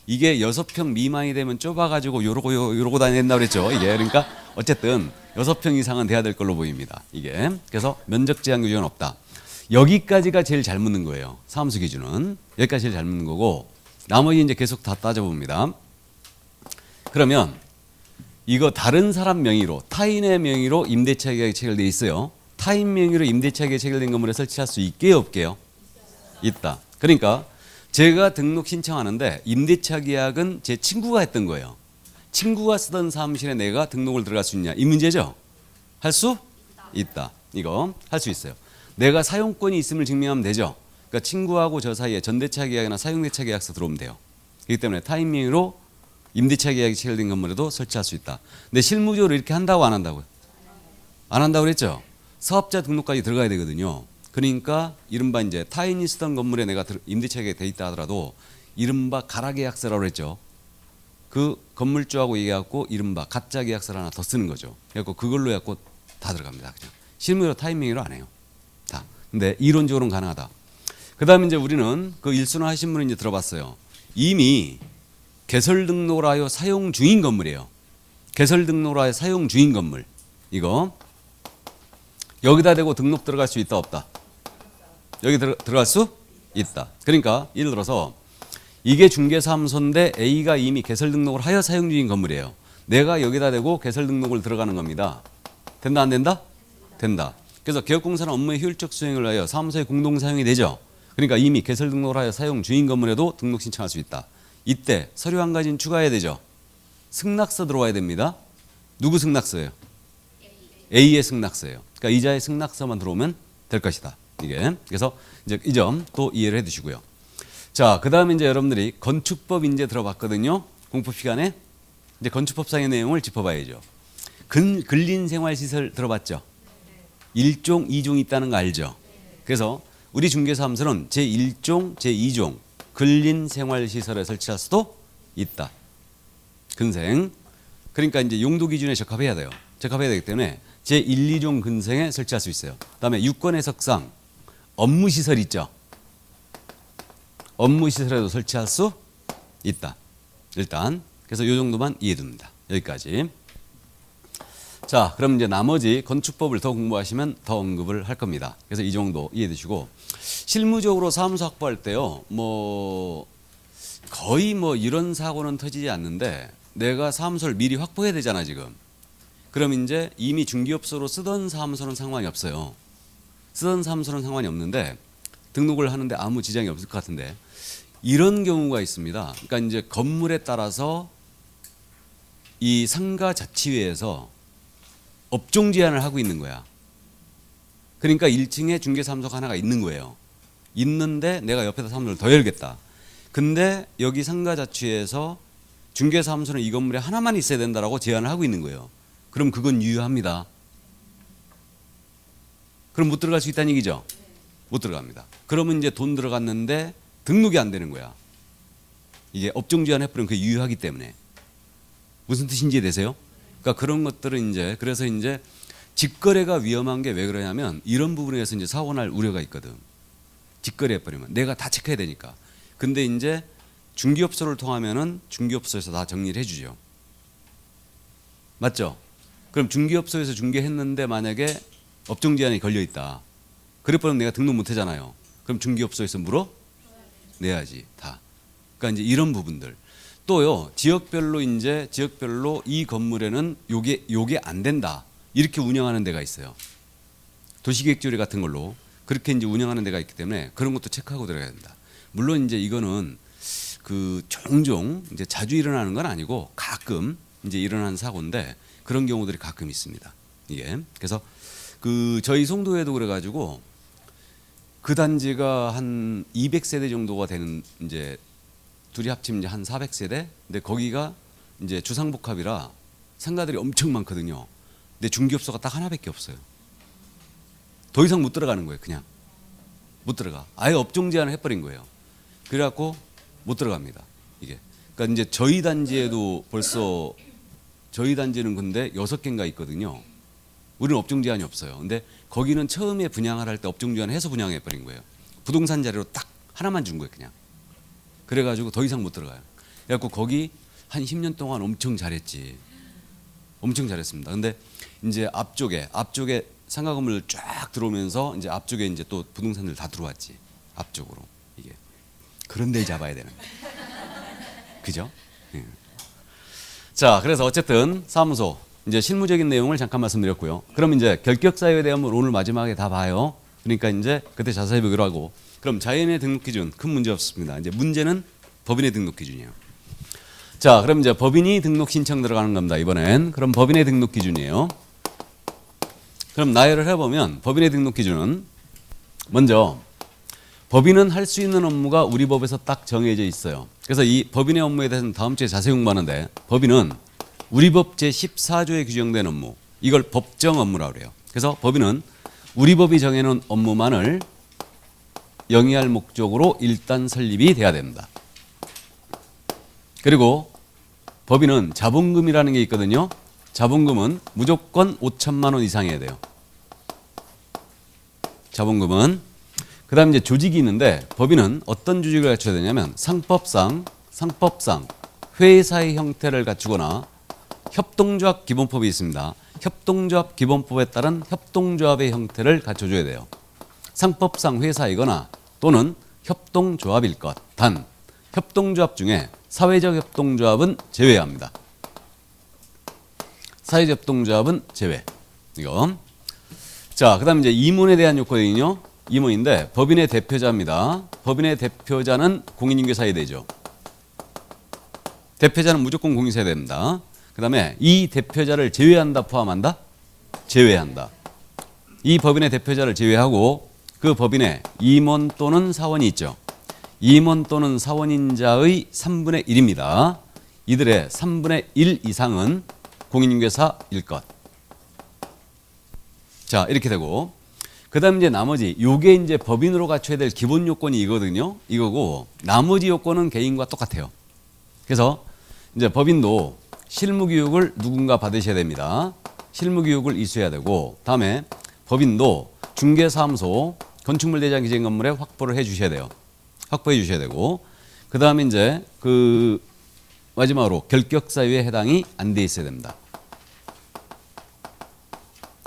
이게 6평 미만이 되면 좁아가지고 요러고 다닌다고 그랬죠. 이게 그러니까 어쨌든 6평 이상은 돼야 될 걸로 보입니다. 이게. 그래서 면적 제한 규정은 없다. 여기까지가 제일 잘 묻는 거예요. 사무소 기준은. 여기까지 제일 잘 묻는 거고 나머지 이제 계속 다 따져봅니다. 그러면 이거 다른 사람 명의로 타인의 명의로 임대차 계약이 체결돼 있어요. 타인 명의로 임대차 계약이 체결된 건물에 설치할 수 있게요 없게요? 있다. 그러니까 제가 등록 신청하는데 임대차 계약은 제 친구가 했던 거예요. 친구가 쓰던 사무실에 내가 등록을 들어갈 수 있냐 이 문제죠. 할 수 있다. 이거 할 수 있어요. 내가 사용권이 있음을 증명하면 되죠. 그러니까 친구하고 저 사이에 전대차 계약이나 사용대차 계약서 들어오면 돼요. 그렇기 때문에 타인 명의로 임대차 계약이 체결된 건물에도 설치할 수 있다. 근데 실무적으로 이렇게 한다고 안 한다고요? 안 한다고 그랬죠. 사업자 등록까지 들어가야 되거든요. 그러니까 이른바 이제 타인이 쓰던 건물에 내가 임대차 계약이 돼 있다 하더라도 이른바 가라 계약서라고 그랬죠. 그 건물주하고 얘기해갖고 이른바 가짜 계약서를 하나 더 쓰는 거죠. 그래갖고 그걸로 해갖고 다 들어갑니다. 그냥 실무적으로 타인 명의로 안 해요. 다. 근데 이론적으로는 가능하다. 그 다음에 이제 우리는 그 일순환 하신 분을 이제 들어봤어요. 이미 개설 등록을 하여 사용 중인 건물이에요. 개설 등록을 하여 사용 중인 건물. 이거. 여기다 대고 등록 들어갈 수 있다 없다? 여기 들어갈 수 있다. 그러니까 예를 들어서 이게 중개사무소인데 A가 이미 개설 등록을 하여 사용 중인 건물이에요. 내가 여기다 대고 개설 등록을 들어가는 겁니다. 된다 안 된다? 된다. 그래서 개업공사는 업무의 효율적 수행을 위하여 사무소의 공동 사용이 되죠. 그러니까 이미 개설 등록을 하여 사용 중인 건물에도 등록 신청할 수 있다. 이때 서류 한 가지는 추가해야 되죠. 승낙서 들어와야 됩니다. 누구 승낙서예요? A의 승낙서예요. 그러니까 이자의 승낙서만 들어오면 될 것이다. 이게. 그래서 이제 이 점 또 이해를 해 두시고요. 자, 그다음에 이제 여러분들이 건축법 이제 들어봤거든요. 공부 시간에. 이제 건축법상의 내용을 짚어봐야죠. 근린생활시설 들어봤죠? 1종, 2종 있다는 거 알죠? 그래서 우리 중개사무소는 제1종, 제2종 근린생활시설에 설치할 수도 있다. 근생. 그러니까 이제 용도 기준에 적합해야 돼요. 적합해야 되기 때문에 제1, 2종 근생에 설치할 수 있어요. 그다음에 유권 해석상 업무시설 있죠. 업무시설에도 설치할 수 있다. 일단 그래서 이 정도만 이해됩니다. 여기까지. 자, 그럼 이제 나머지 건축법을 더 공부하시면 더 언급을 할 겁니다. 그래서 이 정도 이해해 두시고 실무적으로 사무소 확보할 때요. 거의 이런 사고는 터지지 않는데 내가 사무소를 미리 확보해야 되잖아, 지금. 그럼 이제 이미 중개업소로 쓰던 사무소는 상관이 없어요. 쓰던 사무소는 상관이 없는데 등록을 하는데 아무 지장이 없을 것 같은데 이런 경우가 있습니다. 그러니까 이제 건물에 따라서 이 상가자치회에서 업종 제한을 하고 있는 거야. 그러니까 1층에 중개사무소가 하나가 있는 거예요. 있는데 내가 옆에다 사무소를 더 열겠다. 근데 여기 상가자치회에서 중개사무소는 이 건물에 하나만 있어야 된다라고 제한을 하고 있는 거예요. 그럼 그건 유효합니다. 그럼 못 들어갈 수 있다는 얘기죠? 못 들어갑니다. 그러면 이제 돈 들어갔는데 등록이 안 되는 거야. 이게 업종 제한 해버리면 그게 유효하기 때문에. 무슨 뜻인지 이해되세요? 그러니까 그런 것들은 이제 그래서 이제 직거래가 위험한 게 왜 그러냐면 이런 부분에서 이제 사고 날 우려가 있거든. 직거래 해버리면 내가 다 체크해야 되니까. 근데 이제 중개업소를 통하면은 중개업소에서 다 정리를 해주죠. 맞죠? 그럼 중개업소에서 중개했는데 만약에 업종 제한이 걸려 있다. 그래버리면 내가 등록 못 하잖아요. 그럼 중개업소에서 물어내야지 다. 그러니까 이제 이런 부분들. 또요 지역별로 이 건물에는 요게 안 된다 이렇게 운영하는 데가 있어요. 도시계획조례 같은 걸로 그렇게 이제 운영하는 데가 있기 때문에 그런 것도 체크하고 들어가야 된다. 물론 이제 이거는 그 종종 이제 자주 일어나는 건 아니고 가끔 이제 일어나는 사고인데 그런 경우들이 가끔 있습니다. 이게 그래서 그 저희 송도에도 그래가지고 그 단지가 한 200세대 정도가 되는 이제 둘이 합치면 이제 한 400세대. 근데 거기가 이제 주상복합이라 상가들이 엄청 많거든요. 근데 중개업소가 딱 하나밖에 없어요. 더 이상 못 들어가는 거예요. 그냥 못 들어가. 아예 업종 제한을 해버린 거예요. 그래갖고 못 들어갑니다. 이게. 그러니까 이제 저희 단지에도 벌써 저희 단지는 근데 6개인가 있거든요. 우리는 업종 제한이 없어요. 근데 거기는 처음에 분양을 할 때 업종 제한을 해서 분양해버린 거예요. 부동산 자리로 딱 하나만 준 거예요. 그냥. 그래가지고 더 이상 못 들어가요. 그래갖고 거기 한 10년 동안 엄청 잘했지. 엄청 잘했습니다. 근데 이제 앞쪽에 상가 건물 쫙 들어오면서 이제 앞쪽에 이제 또 부동산들 다 들어왔지. 앞쪽으로 이게 그런 데 잡아야 되는 거예요. 그죠? 예. 자, 그래서 어쨌든 사무소 이제 실무적인 내용을 잠깐 말씀드렸고요. 그럼 이제 결격 사유에 대한 걸 오늘 마지막에 다 봐요. 그러니까 이제 그때 자세히 보기로 하고. 그럼 자연의 등록 기준 큰 문제 없습니다. 이제 문제는 법인의 등록 기준이에요. 자, 그럼 이제 법인이 등록 신청 들어가는 겁니다. 이번엔 그럼 법인의 등록 기준이에요. 그럼 나열을 해보면 법인의 등록 기준은 먼저 법인은 할 수 있는 업무가 우리 법에서 딱 정해져 있어요. 그래서 이 법인의 업무에 대해서는 다음 주에 자세히 공부하는데 법인은 우리 법 제14조에 규정된 업무 이걸 법정 업무라고 그래요. 그래서 법인은 우리 법이 정해놓은 업무만을 영위할 목적으로 일단 설립이 돼야 됩니다. 그리고 법인은 자본금이라는 게 있거든요. 자본금은 무조건 5천만 원 이상이어야 돼요. 자본금은. 그 다음에 이제 조직이 있는데 법인은 어떤 조직을 갖춰야 되냐면 상법상 회사의 형태를 갖추거나 협동조합 기본법이 있습니다. 협동조합 기본법에 따른 협동조합의 형태를 갖춰줘야 돼요. 상법상 회사이거나 또는 협동조합일 것. 단 협동조합 중에 사회적 협동조합은 제외합니다. 사회적 협동조합은 제외. 이거. 자, 그다음 이제 임원에 대한 요건이요. 임원인데 법인의 대표자입니다. 법인의 대표자는 공인중개사에 되죠. 대표자는 무조건 공인사에 됩니다. 그다음에 이 대표자를 제외한다, 포함한다? 제외한다. 이 법인의 대표자를 제외하고 그 법인에 임원 또는 사원이 있죠. 임원 또는 사원인자의 3분의 1입니다. 이들의 3분의 1 이상은 공인중개사일 것. 자, 이렇게 되고 그다음 이제 나머지 요게 이제 법인으로 갖춰야 될 기본 요건이 이거든요. 이거고 나머지 요건은 개인과 똑같아요. 그래서 이제 법인도 실무 교육을 누군가 받으셔야 됩니다. 실무교육을 이수해야 되고, 다음에 법인도 중개사무소, 건축물 대장 기재인 건물에 확보를 해 주셔야 돼요. 확보해 주셔야 되고, 그 다음에 이제 마지막으로 결격사유에 해당이 안 돼 있어야 됩니다.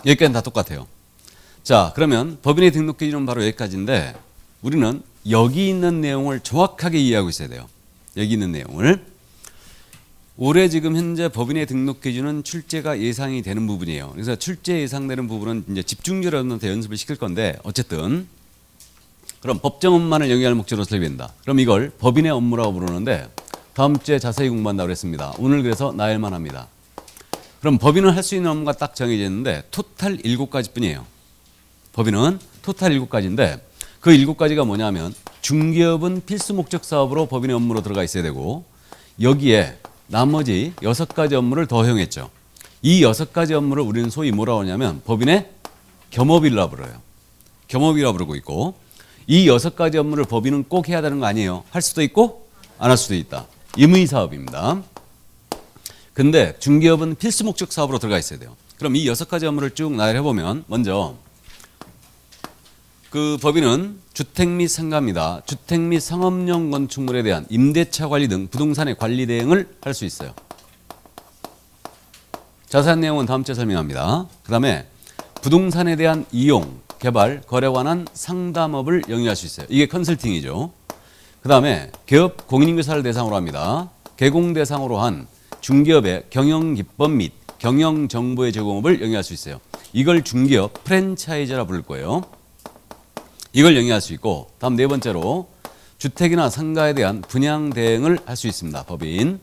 여기까지는 다 똑같아요. 자, 그러면 법인의 등록 기준은 바로 여기까지인데, 우리는 여기 있는 내용을 정확하게 이해하고 있어야 돼요. 여기 있는 내용을. 올해 지금 현재 법인의 등록 기준은 출제가 예상이 되는 부분이에요. 그래서 출제 예상되는 부분은 이제 집중적으로 여러분한테 연습을 시킬 건데, 어쨌든 그럼 법정 업무만을 영위할 목적으로 설계된다. 그럼 이걸 법인의 업무라고 부르는데, 다음 주에 자세히 공부한다고 그랬습니다. 오늘 그래서 나열만 합니다. 그럼 법인은 할 수 있는 업무가 딱 정해져 있는데 토탈 7가지 뿐이에요. 법인은 토탈 7가지인데 그 7가지가 뭐냐면, 중개업은 필수 목적 사업으로 법인의 업무로 들어가 있어야 되고, 여기에 나머지 6가지 업무를 더 허용했죠. 이 6가지 업무를 우리는 소위 뭐라고 하냐면 법인의 겸업이라고 불러요. 겸업이라고 부르고 있고, 이 6가지 업무를 법인은 꼭 해야 되는 거 아니에요. 할 수도 있고 안 할 수도 있다. 임의 사업입니다. 근데 중개업은 필수 목적 사업으로 들어가 있어야 돼요. 그럼 이 6가지 업무를 쭉 나열해 보면, 먼저 그 법인은 주택 및 상가입니다. 주택 및 상업용 건축물에 대한 임대차 관리 등 부동산의 관리 대행을 할 수 있어요. 자세한 내용은 다음 주에 설명합니다. 그 다음에 부동산에 대한 이용, 개발, 거래에 관한 상담업을 영위할 수 있어요. 이게 컨설팅이죠. 그 다음에 개업 공인인계사를 대상으로 합니다. 개공 대상으로 한 중개업의 경영기법 및 경영정보의 제공업을 영위할 수 있어요. 이걸 중개업 프랜차이즈라 부를 거예요. 이걸 영위할 수 있고, 다음 4번째로 주택이나 상가에 대한 분양 대행을 할 수 있습니다. 법인.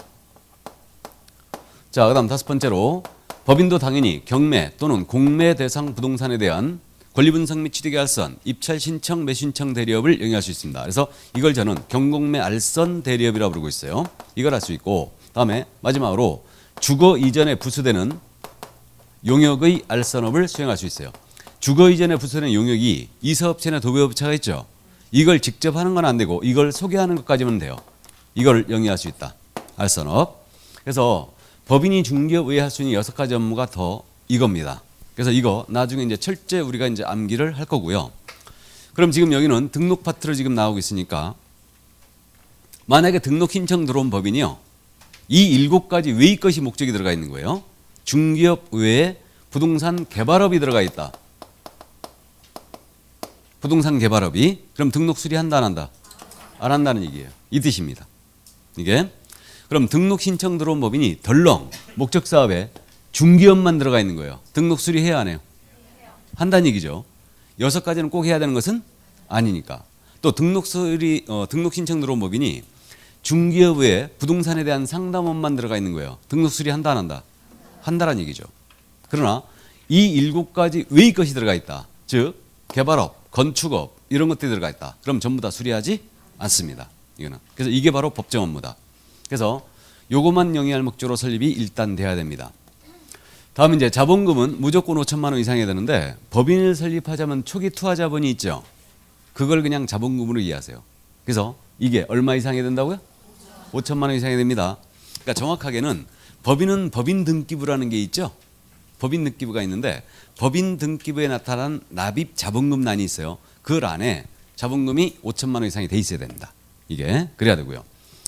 자, 그 다음 5번째로 법인도 당연히 경매 또는 공매 대상 부동산에 대한 권리분석 및 취득의 알선, 입찰 신청, 매수신청 대리업을 영위할 수 있습니다. 그래서 이걸 저는 경공매 알선 대리업이라고 부르고 있어요. 이걸 할 수 있고, 다음에 마지막으로 주거 이전에 부수되는 용역의 알선업을 수행할 수 있어요. 주거 이전에 부수되는 용역이 이사업체나 도배업체가 있죠. 이걸 직접 하는 건 안 되고 이걸 소개하는 것까지만 돼요. 이걸 영위할 수 있다. 알선업. 그래서 법인이 중개업 외에 할 수 있는 6가지 업무가 더 이겁니다. 그래서 이거 나중에 이제 철저히 우리가 이제 암기를 할 거고요. 그럼 지금 여기는 등록 파트로 지금 나오고 있으니까, 만약에 등록 신청 들어온 법인이요, 이 7가지 외의 것이 목적이 들어가 있는 거예요. 중개업 외에 부동산 개발업이 들어가 있다. 부동산 개발업이. 그럼 등록 수리한다 안 한다? 안 한다는 얘기예요. 이 뜻입니다. 이게. 그럼 등록 신청 들어온 법인이 덜렁 목적 사업에 중개업만 들어가 있는 거예요. 등록 수리해야 안 해요? 한다는 얘기죠. 6가지는 꼭 해야 되는 것은 아니니까. 또 등록 신청 들어온 법인이 중개업 외에 부동산에 대한 상담업만 들어가 있는 거예요. 등록 수리한다 안 한다? 한다라는 얘기죠. 그러나 이 7가지 외의 것이 들어가 있다. 즉 개발업, 건축업 이런 것들이 들어가 있다. 그럼 전부 다 수리하지 않습니다. 이거는. 그래서 이게 바로 법정 업무다. 그래서 요것만 영위할 목적으로 설립이 일단 돼야 됩니다. 다음 이제 자본금은 무조건 5천만 원 이상해야 되는데, 법인을 설립하자면 초기 투하 자본이 있죠. 그걸 그냥 자본금으로 이해하세요. 그래서 이게 얼마 이상해야 된다고요? 5천만 원 이상해야 됩니다. 그러니까 정확하게는 법인은 법인 등기부라는 게 있죠. 법인 등기부가 있는데, 법인 등기부에 나타난 납입 자본금란이 있어요. 그 란에 자본금이 5천만 원 이상이 돼 있어야 됩니다. 이게 그래야 되고요.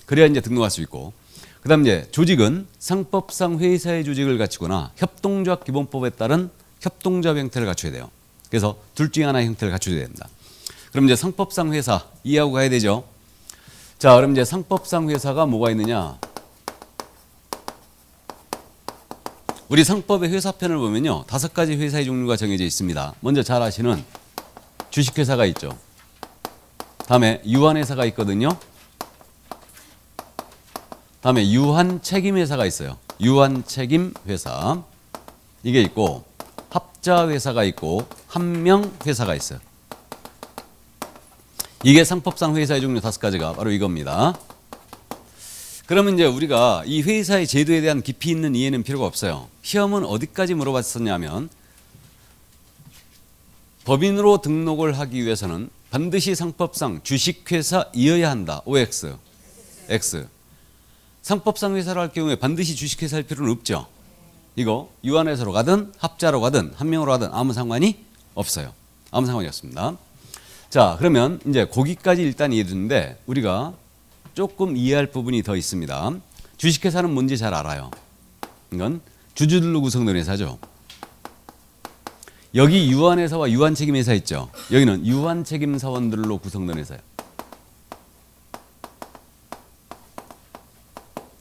그래야 이제 등록할 수 있고, 그다음 이제 조직은 상법상 회사의 조직을 갖추거나 협동조합 기본법에 따른 협동조합 형태를 갖춰야 돼요. 그래서 둘 중에 하나의 형태를 갖춰야 됩니다. 그럼 이제 상법상 회사 이해하고 가야 되죠. 자, 그럼 이제 상법상 회사가 뭐가 있느냐? 우리 상법의 회사편을 보면요, 5가지 회사의 종류가 정해져 있습니다. 먼저 잘 아시는 주식회사가 있죠. 다음에 유한회사가 있거든요. 다음에 유한책임회사가 있어요. 유한책임회사. 이게 있고, 합자회사가 있고, 한명회사가 있어요. 이게 상법상 회사의 종류 5가지가 바로 이겁니다. 그러면 이제 우리가 이 회사의 제도에 대한 깊이 있는 이해는 필요가 없어요. 시험은 어디까지 물어봤었냐면, 법인으로 등록을 하기 위해서는 반드시 상법상 주식회사이어야 한다. OX, X. 상법상 회사를 할 경우에 반드시 주식회사일 필요는 없죠. 이거 유한회사로 가든 합자로 가든 한 명으로 가든 아무 상관이 없어요. 아무 상관이 없습니다. 자, 그러면 이제 거기까지 일단 이해됐는데 우리가 조금 이해할 부분이 더 있습니다. 주식회사는 뭔지 잘 알아요. 이건 주주들로 구성된 회사죠. 여기 유한회사와 유한책임회사 있죠. 여기는 유한책임사원들로 구성된 회사예요.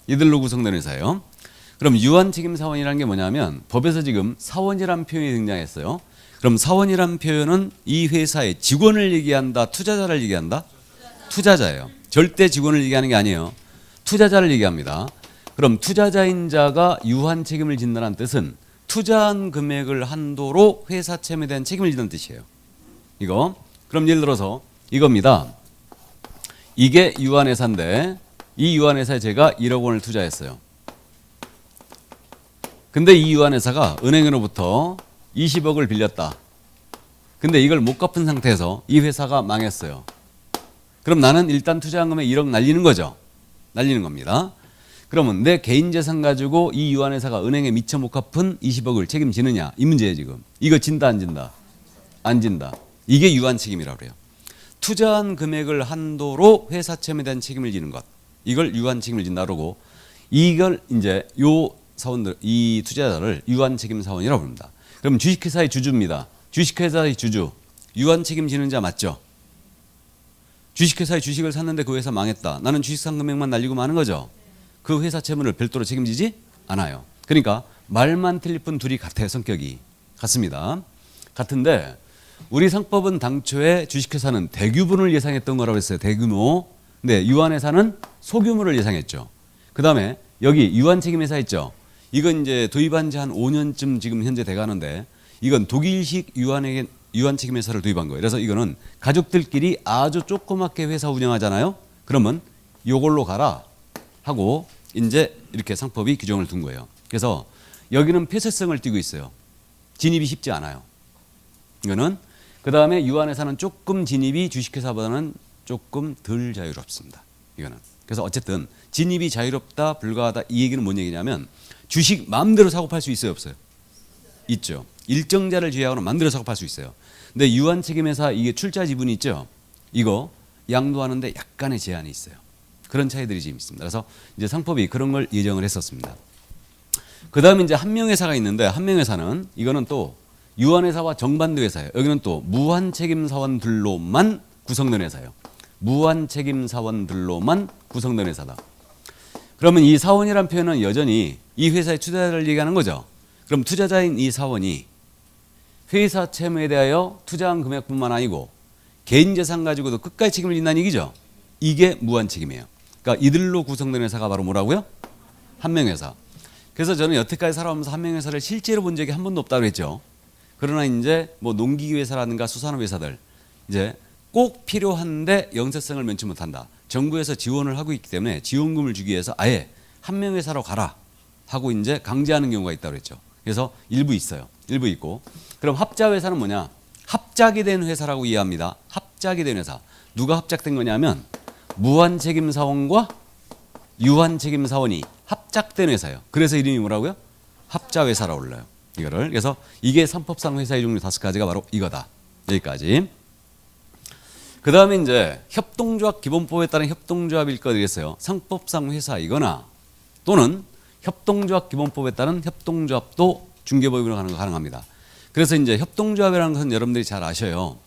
이들로 구성된 회사예요. 그럼 유한책임사원이라는 게 뭐냐면 법에서 지금 사원이란 표현이 등장했어요. 그럼 사원이란 표현은 이 회사의 직원을 얘기한다, 투자자를 얘기한다? 투자자예요. 절대 직원을 얘기하는 게 아니에요. 투자자를 얘기합니다. 그럼 투자자인 자가 유한 책임을 진다는 뜻은 투자한 금액을 한도로 회사 채무에 대한 책임을 지는 뜻이에요. 이거. 그럼 예를 들어서 이겁니다. 이게 유한회사인데 이 유한회사에 제가 1억 원을 투자했어요. 근데 이 유한회사가 은행으로부터 20억을 빌렸다. 근데 이걸 못 갚은 상태에서 이 회사가 망했어요. 그럼 나는 일단 투자한 금액 1억 날리는 거죠. 날리는 겁니다. 그러면 내 개인 재산 가지고 이 유한회사가 은행에 미처 못 갚은 20억을 책임지느냐 이 문제예요 지금. 이거 진다 안 진다? 안 진다. 이게 유한 책임이라고 그래요. 투자한 금액을 한도로 회사 채무에 대한 책임을 지는 것. 이걸 유한 책임을 진다 그러고 이걸 이제 요 사원들 이 투자자를 유한 책임 사원이라고 부릅니다. 그럼 주식회사의 주주입니다. 주식회사의 주주 유한 책임지는 자 맞죠? 주식회사의 주식을 샀는데 그 회사 망했다. 나는 주식 산 금액만 날리고 마는 거죠. 그 회사 채무를 별도로 책임지지 않아요. 그러니까 말만 틀릴 뿐 둘이 같아요. 성격이 같습니다. 같은데 우리 상법은 당초에 주식회사는 대규모를 예상했던 거라고 했어요. 대규모. 근데 유한회사는 소규모를 예상했죠. 그 다음에 여기 유한책임회사 있죠. 이건 이제 도입한 지 한 5년쯤 지금 현재 돼가는데 이건 독일식 유한책임회사를 도입한 거예요. 그래서 이거는 가족들끼리 아주 조그맣게 회사 운영하잖아요. 그러면 요걸로 가라 하고 이제 이렇게 상법이 규정을 둔 거예요. 그래서 여기는 폐쇄성을 띠고 있어요. 진입이 쉽지 않아요. 이거는 그 다음에 유한회사는 조금 진입이 주식회사보다는 조금 덜 자유롭습니다. 이거는. 그래서 어쨌든 진입이 자유롭다 불가하다 이 얘기는 뭔 얘기냐면 주식 마음대로 사고 팔 수 있어요 없어요? 있죠. 일정자를 제외하고는 마음대로 사고 팔 수 있어요. 근데 유한책임회사 이게 출자 지분이 있죠. 이거 양도하는데 약간의 제한이 있어요. 그런 차이들이 지금 있습니다. 그래서 이제 상법이 그런 걸 예정을 했었습니다. 그 다음에 이제 한명회사가 있는데 한명회사는 이거는 또 유한회사와 정반대 회사예요. 여기는 또 무한책임사원들로만 구성된 회사예요. 무한책임사원들로만 구성된 회사다. 그러면 이 사원이란 표현은 여전히 이 회사의 투자자를 얘기하는 거죠. 그럼 투자자인 이 사원이 회사 채무에 대하여 투자한 금액뿐만 아니고 개인 재산 가지고도 끝까지 책임을 진다는 얘기죠. 이게 무한책임이에요. 그러니까 이들로 구성된 회사가 바로 뭐라고요? 한명회사. 그래서 저는 여태까지 살아오면서 한명회사를 실제로 본 적이 한 번도 없다고 했죠. 그러나 이제 뭐 농기계 회사라든가 수산업 회사들 이제 꼭 필요한데 영세성을 면치 못한다. 정부에서 지원을 하고 있기 때문에 지원금을 주기 위해서 아예 한명회사로 가라 하고 이제 강제하는 경우가 있다고 그랬죠. 그래서 일부 있어요. 일부 있고. 그럼 합자회사는 뭐냐? 합작이 된 회사라고 이해합니다. 합작이 된 회사. 누가 합작된 거냐면 무한책임사원과 유한책임사원이 합작된 회사예요. 그래서 이름이 뭐라고요? 합자회사라고 불러요. 이거를. 그래서 이게 상법상 회사의 종류 5가지가 바로 이거다. 여기까지. 그 다음에 이제 협동조합 기본법에 따른 협동조합일 거겠어요. 상법상 회사이거나 또는 협동조합 기본법에 따른 협동조합도 중개법인으로 가는 거 가능합니다. 그래서 이제 협동조합이라는 것은 여러분들이 잘 아셔요.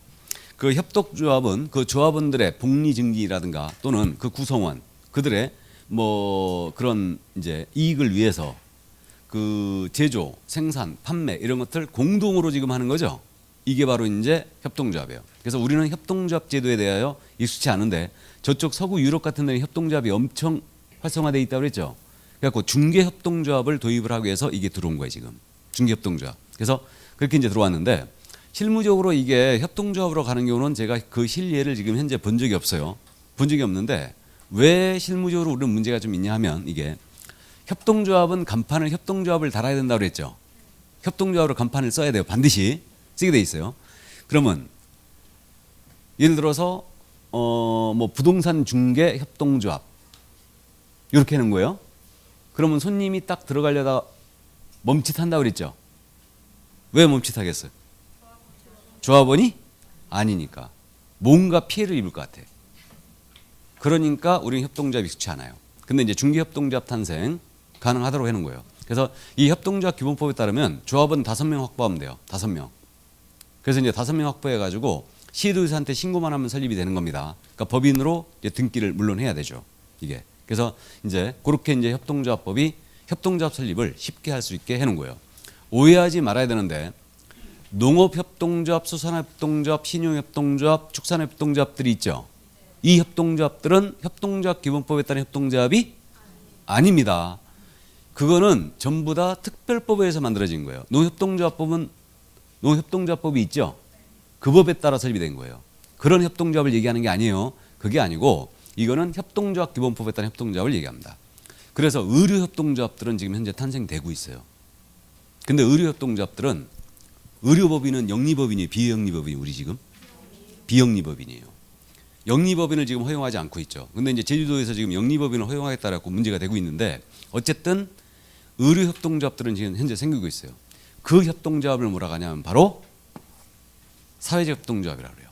그 협동조합은 그 조합원들의 복리증기라든가 또는 그 구성원 그들의 뭐 그런 이제 이익을 위해서 그 제조, 생산, 판매 이런 것들 공동으로 지금 하는 거죠. 이게 바로 이제 협동조합이에요. 그래서 우리는 협동조합 제도에 대하여 익숙치 않은데 저쪽 서구 유럽 같은 데는 협동조합이 엄청 활성화되어 있다고 그랬죠. 그래갖고 중개협동조합을 도입을 하기 위해서 이게 들어온 거예요 지금. 중개협동조합. 그래서 그렇게 이제 들어왔는데 실무적으로 이게 협동조합으로 가는 경우는 제가 그 실예를 지금 현재 본 적이 없어요. 본 적이 없는데 왜 실무적으로 우리는 문제가 좀 있냐 하면 이게 협동조합은 간판을 협동조합을 달아야 된다고 그랬죠. 협동조합으로 간판을 써야 돼요. 반드시 쓰게 돼 있어요. 그러면 예를 들어서 뭐 부동산 중개 협동조합 이렇게 하는 거예요. 그러면 손님이 딱 들어가려다 멈칫한다고 그랬죠. 왜 멈칫하겠어요? 조합원이 아니니까 뭔가 피해를 입을 것 같아. 그러니까 우리는 협동조합이 익숙치 않아요. 근데 이제 중개협동조합 탄생 가능하도록 해놓은 거예요. 그래서 이 협동조합 기본법에 따르면 조합은 5명 확보하면 돼요. 5명. 그래서 이제 5명 확보해가지고 시도의사한테 신고만 하면 설립이 되는 겁니다. 그러니까 법인으로 이제 등기를 물론 해야 되죠. 이게. 그래서 이제 그렇게 이제 협동조합법이 협동조합 설립을 쉽게 할 수 있게 해놓은 거예요. 오해하지 말아야 되는데 농업협동조합, 수산협동조합, 신용협동조합, 축산협동조합들이 있죠. 이 협동조합들은 협동조합 기본법에 따른 협동조합이 아닙니다. 그거는 전부 다 특별법에 의해서 만들어진 거예요. 농협동조합법은 농협동조합법이 있죠. 그 법에 따라 설립이 된 거예요. 그런 협동조합을 얘기하는 게 아니에요. 그게 아니고 이거는 협동조합 기본법에 따른 협동조합을 얘기합니다. 그래서 의료협동조합들은 지금 현재 탄생되고 있어요. 근데 의료협동조합들은 의료법인은 영리법인이 비영리법인이 우리 지금 비영리법인이에요. 영리법인을 지금 허용하지 않고 있죠. 근데 이제 제주도에서 지금 영리법인을 허용하겠다라고 문제가 되고 있는데 어쨌든 의료협동조합들은 지금 현재 생기고 있어요. 그 협동조합을 뭐라고 하냐면 바로 사회적 협동조합이라고 그래요.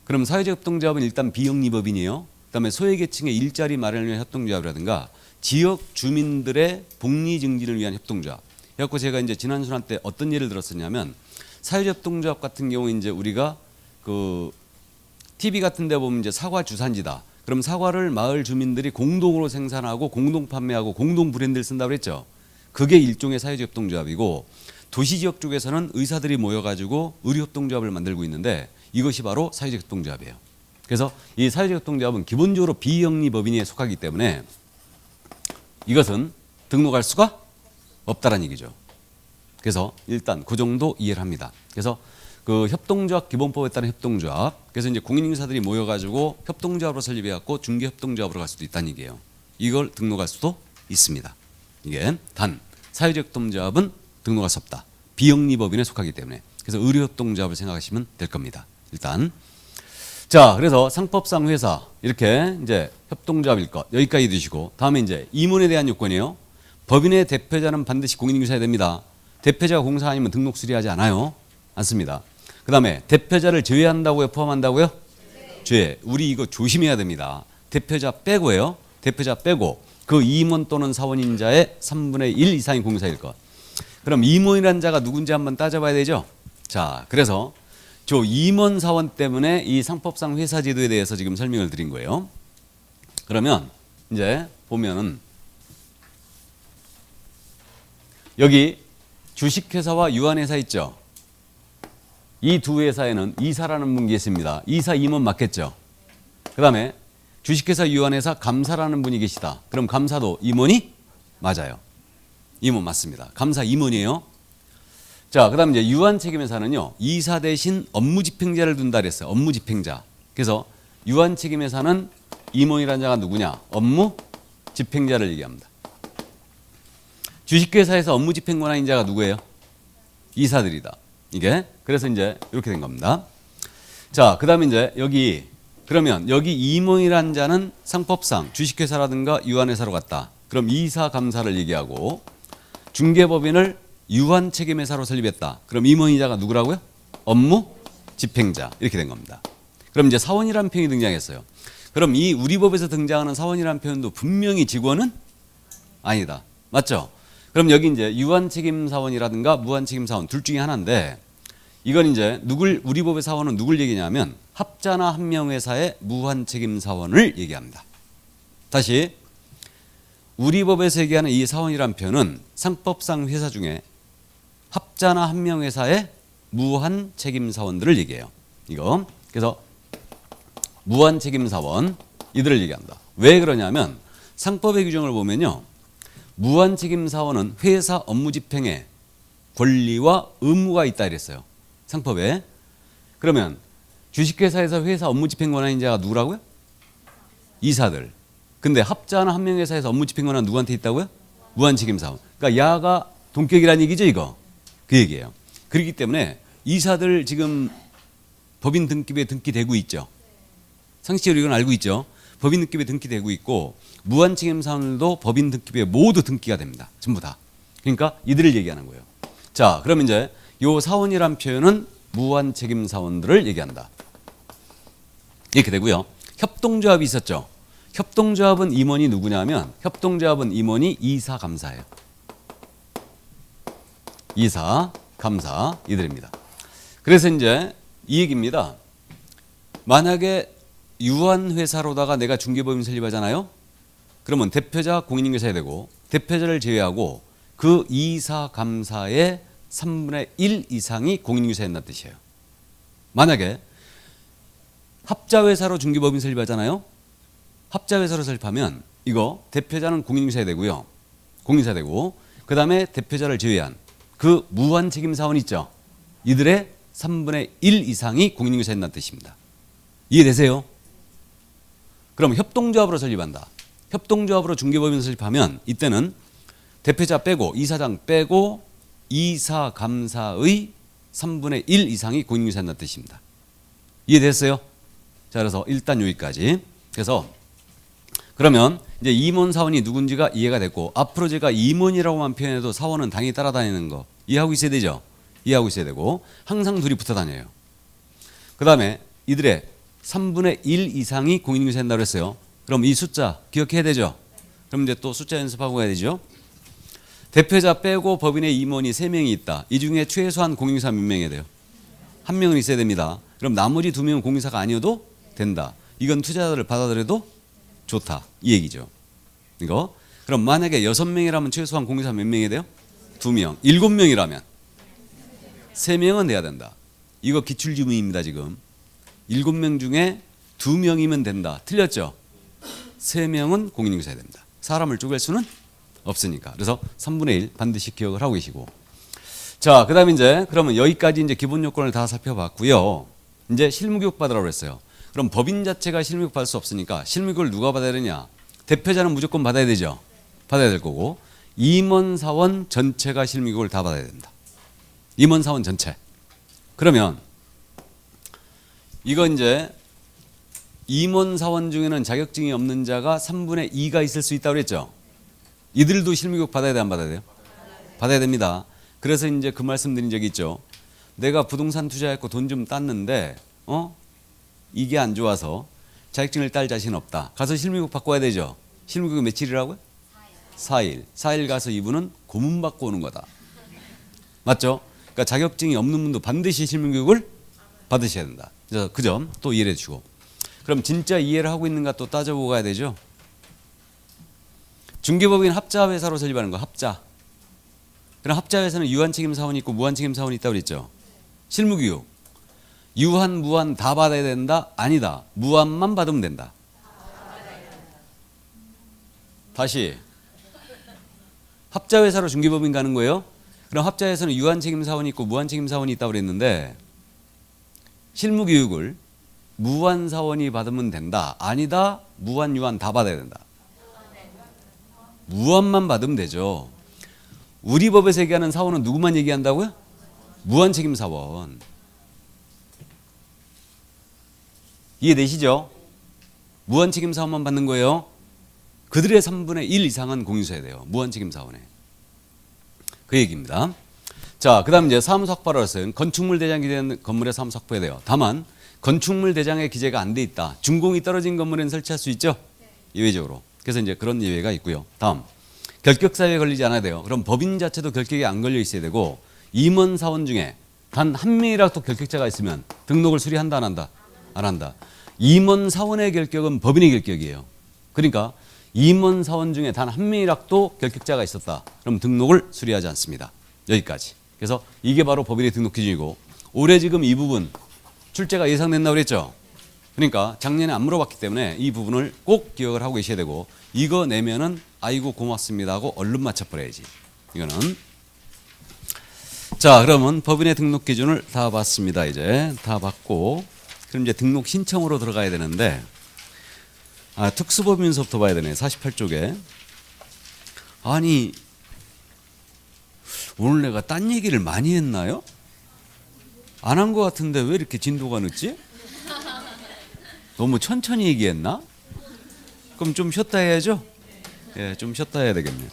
그럼 사회적 협동조합은 일단 비영리법인이에요. 그다음에 소외계층의 일자리 마련을 위한 협동조합이라든가 지역 주민들의 복리 증진을 위한 협동조합. 그래갖고 제가 이제 지난 순환 때 어떤 예를 들었었냐면 사회적 협동조합 같은 경우 이제 우리가 그 TV 같은 데 보면 이제 사과 주산지다. 그럼 사과를 마을 주민들이 공동으로 생산하고 공동 판매하고 공동 브랜드를 쓴다고 그랬죠. 그게 일종의 사회적 협동조합이고 도시 지역 쪽에서는 의사들이 모여가지고 의료협동조합을 만들고 있는데 이것이 바로 사회적 협동조합이에요. 그래서 이 사회적 협동조합은 기본적으로 비영리법인에 속하기 때문에 이것은 등록할 수가 없다라는 얘기죠. 그래서 일단 그 정도 이해를 합니다. 그래서 그 협동조합 기본법에 따른 협동조합. 그래서 이제 공인인사들이 모여가지고 협동조합으로 설립해갖고 중개협동조합으로 갈 수도 있다는 얘기예요. 이걸 등록할 수도 있습니다. 이게 단 사회적 협동조합은 등록할 수 없다. 비영리법인에 속하기 때문에. 그래서 의료협동조합을 생각하시면 될 겁니다. 일단 자 그래서 상법상 회사 이렇게 이제 협동조합일 것 여기까지 두시고 다음에 이제 임원에 대한 요건이에요. 법인의 대표자는 반드시 공인인사해야 됩니다. 대표자가 공사 아니면 등록 수리하지 않아요. 않습니다. 그 다음에 대표자를 제외한다고요? 포함한다고요? 제외. 우리 이거 조심해야 됩니다. 대표자 빼고요. 대표자 빼고 그 임원 또는 사원인자의 3분의 1 이상이 공사일 것. 그럼 임원이라는 자가 누군지 한번 따져봐야 되죠. 자, 그래서 저 임원 사원 때문에 이 상법상 회사 제도에 대해서 지금 설명을 드린 거예요. 그러면 이제 보면은 여기 주식회사와 유한회사 있죠. 이 두 회사에는 이사라는 분이 계십니다. 이사 임원 맞겠죠. 그 다음에 주식회사 유한회사 감사라는 분이 계시다. 그럼 감사도 임원이 맞아요. 임원 맞습니다. 감사 임원이에요. 자, 그 다음에 이제 유한책임회사는요. 이사 대신 업무집행자를 둔다 그랬어요. 업무집행자. 그래서 유한책임회사는 임원이라는 자가 누구냐? 업무집행자를 얘기합니다. 주식회사에서 업무집행 권한인 자가 누구예요? 이사들이다. 이게 그래서 이제 이렇게 된 겁니다. 자, 그 다음에 이제 여기 그러면 여기 임원이라는 자는 상법상 주식회사라든가 유한회사로 갔다. 그럼 이사 감사를 얘기하고 중개법인을 유한책임회사로 설립했다. 그럼 임원이자가 누구라고요? 업무집행자 이렇게 된 겁니다. 그럼 이제 사원이라는 표현이 등장했어요. 그럼 이 우리 법에서 등장하는 사원이라는 표현도 분명히 직원은 아니다. 맞죠? 그럼 여기 이제 유한책임사원이라든가 무한책임사원 둘 중에 하나인데 이건 이제 우리 법의 사원은 누굴 얘기냐면 합자나 한명회사의 무한책임사원을 얘기합니다. 다시 우리 법에서 얘기하는 이 사원이란 표현은 상법상 회사 중에 합자나 한명회사의 무한책임사원들을 얘기해요. 이거 그래서 무한책임사원 이들을 얘기합니다. 왜 그러냐면 상법의 규정을 보면요. 무한책임사원은 회사 업무집행에 권리와 의무가 있다 이랬어요. 상법에. 그러면 주식회사에서 회사 업무집행 권한인 자가 누구라고요? 이사들. 근데 합자나 한명회사에서 업무집행 권한 누구한테 있다고요? 무한책임사원. 그러니까 야가 동격이라는 얘기죠 이거. 그 얘기예요. 그렇기 때문에 이사들 지금 법인 등기부에 등기되고 있죠. 상식적으로 이건 알고 있죠. 법인 등기부에 등기되고 있고 무한책임사원도 법인 등기부에 모두 등기가 됩니다. 전부 다. 그러니까 이들을 얘기하는 거예요. 자, 그럼 이제 요 사원이란 표현은 무한 책임 사원들을 얘기한다. 이렇게 되고요. 협동조합이 있었죠. 협동조합은 임원이 누구냐면 협동조합은 임원이 이사 감사예요. 이사 감사 이들입니다. 그래서 이제 이 얘기입니다. 만약에 유한회사로다가 내가 중개법인 설립하잖아요. 그러면 대표자 공인인증서해야 되고 대표자를 제외하고 그 이사 감사의 3분의 1 이상이 공인인증서해야 한다는 뜻이에요. 만약에 합자회사로 중개법인 설립하잖아요. 합자회사로 설립하면 이거 대표자는 공인인증서해야 되고요. 공인사 되고 그 다음에 대표자를 제외한 그 무한책임사원 있죠. 이들의 3분의 1 이상이 공인인증서해야 한다는 뜻입니다. 이해되세요? 그럼 협동조합으로 설립한다. 협동조합으로 중개법인 설립하면 이때는 대표자 빼고 이사장 빼고 이사 감사의 3분의 1 이상이 공인인증서해야 한다는 뜻입니다. 이해됐어요? 자, 그래서 일단 여기까지. 그래서 그러면 이제 임원 사원이 누군지가 이해가 됐고 앞으로 제가 임원이라고만 표현해도 사원은 당연히 따라다니는 거 이해하고 있어야 되죠. 이해하고 있어야 되고 항상 둘이 붙어 다녀요. 그 다음에 이들의 3분의 1 이상이 공인인증서해야 한다고 했어요. 그럼 이 숫자 기억해야 되죠. 그럼 이제 또 숫자 연습하고 가야 되죠. 대표자 빼고 법인의 임원이 3명이 있다. 이 중에 최소한 공인인증서 몇 명이어야 돼요? 1명은 있어야 됩니다. 그럼 나머지 2명은 공인사가 아니어도 된다. 이건 투자자를 받아들여도 좋다. 이 얘기죠. 이거. 그럼 만약에 6명이라면 최소한 공인사 몇 명이 돼요? 2명. 7명이라면 3명은 돼야 된다. 이거 기출지문입니다. 지금 7명 중에 2명이면 된다. 틀렸죠? 3명은 공인인증서해야 됩니다. 사람을 쪼갤 수는 없으니까. 그래서 3분의 1 반드시 기억을 하고 계시고. 자, 그 다음에 이제 그러면 여기까지 이제 기본 요건을 다 살펴봤고요. 이제 실무교육 받으라고 했어요. 그럼 법인 자체가 실무교육 받을 수 없으니까 실무교육을 누가 받아야 되냐? 대표자는 무조건 받아야 되죠. 받아야 될 거고 임원사원 전체가 실무교육을 다 받아야 된다. 임원사원 전체. 그러면 이거 이제 임원사원 중에는 자격증이 없는 자가 3분의 2가 있을 수 있다고 그랬죠. 이들도 실무교육 받아야 돼, 안 받아야 돼요? 받아야 됩니다. 그래서 이제 그 말씀 드린 적이 있죠. 내가 부동산 투자했고 돈 좀 땄는데 이게 안 좋아서 자격증을 딸 자신 없다. 가서 실무교육 받고 와야 되죠. 실무교육 며칠이라고요? 4일. 4일 가서 이분은 고문 받고 오는 거다. 맞죠? 그러니까 자격증이 없는 분도 반드시 실무교육을 받으셔야 된다. 그래서 그 점 또 이해해 주시고. 그럼 진짜 이해를 하고 있는가 또 따져보고 가야 되죠. 중개법인 합자회사로 설립하는 거 합자. 그럼 합자회사는 유한책임사원이 있고 무한책임사원이 있다고 그랬죠. 실무교육. 유한, 무한 다 받아야 된다? 아니다. 무한만 받으면 된다. 다시. 합자회사로 중개법인 가는 거예요. 그럼 합자회사는 유한책임사원이 있고 무한책임사원이 있다고 그랬는데 실무교육을 무한사원이 받으면 된다. 아니다. 무한, 유한 다 받아야 된다. 무한만 받으면 되죠. 우리 법에서 얘기하는 사원은 누구만 얘기한다고요? 무한책임사원. 이해되시죠? 무한책임사원만 받는 거예요. 그들의 3분의 1 이상은 공인서해야 돼요. 무한책임사원에. 그 얘기입니다. 자, 그 다음 이제 사무소 확보를 했어요. 건축물 대장이 된 건물에 사무소 확보해야 돼요. 다만 건축물 대장의 기재가 안 돼 있다. 준공이 떨어진 건물에는 설치할 수 있죠? 예외적으로. 그래서 이제 그런 예외가 있고요. 다음. 결격사유에 걸리지 않아야 돼요. 그럼 법인 자체도 결격이 안 걸려 있어야 되고 임원사원 중에 단 한 명이라도 결격자가 있으면 등록을 수리한다 안 한다? 안 한다. 임원사원의 결격은 법인의 결격이에요. 그러니까 임원사원 중에 단 한 명이라도 결격자가 있었다. 그럼 등록을 수리하지 않습니다. 여기까지. 그래서 이게 바로 법인의 등록 기준이고 올해 지금 이 부분 출제가 예상된다고 그랬죠. 그러니까 작년에 안 물어봤기 때문에 이 부분을 꼭 기억을 하고 계셔야 되고 이거 내면은 아이고 고맙습니다 하고 얼른 맞춰버려야지. 이거는. 자, 그러면 법인의 등록 기준을 다 봤습니다. 이제 다 봤고 그럼 이제 등록 신청으로 들어가야 되는데 특수법인서부터 봐야 되네. 48쪽에. 아니 오늘 내가 딴 얘기를 많이 했나요? 안 한 것 같은데 왜 이렇게 진도가 늦지? 너무 천천히 얘기했나? 그럼 좀 쉬었다 해야죠? 예, 좀 쉬었다 해야 되겠네요.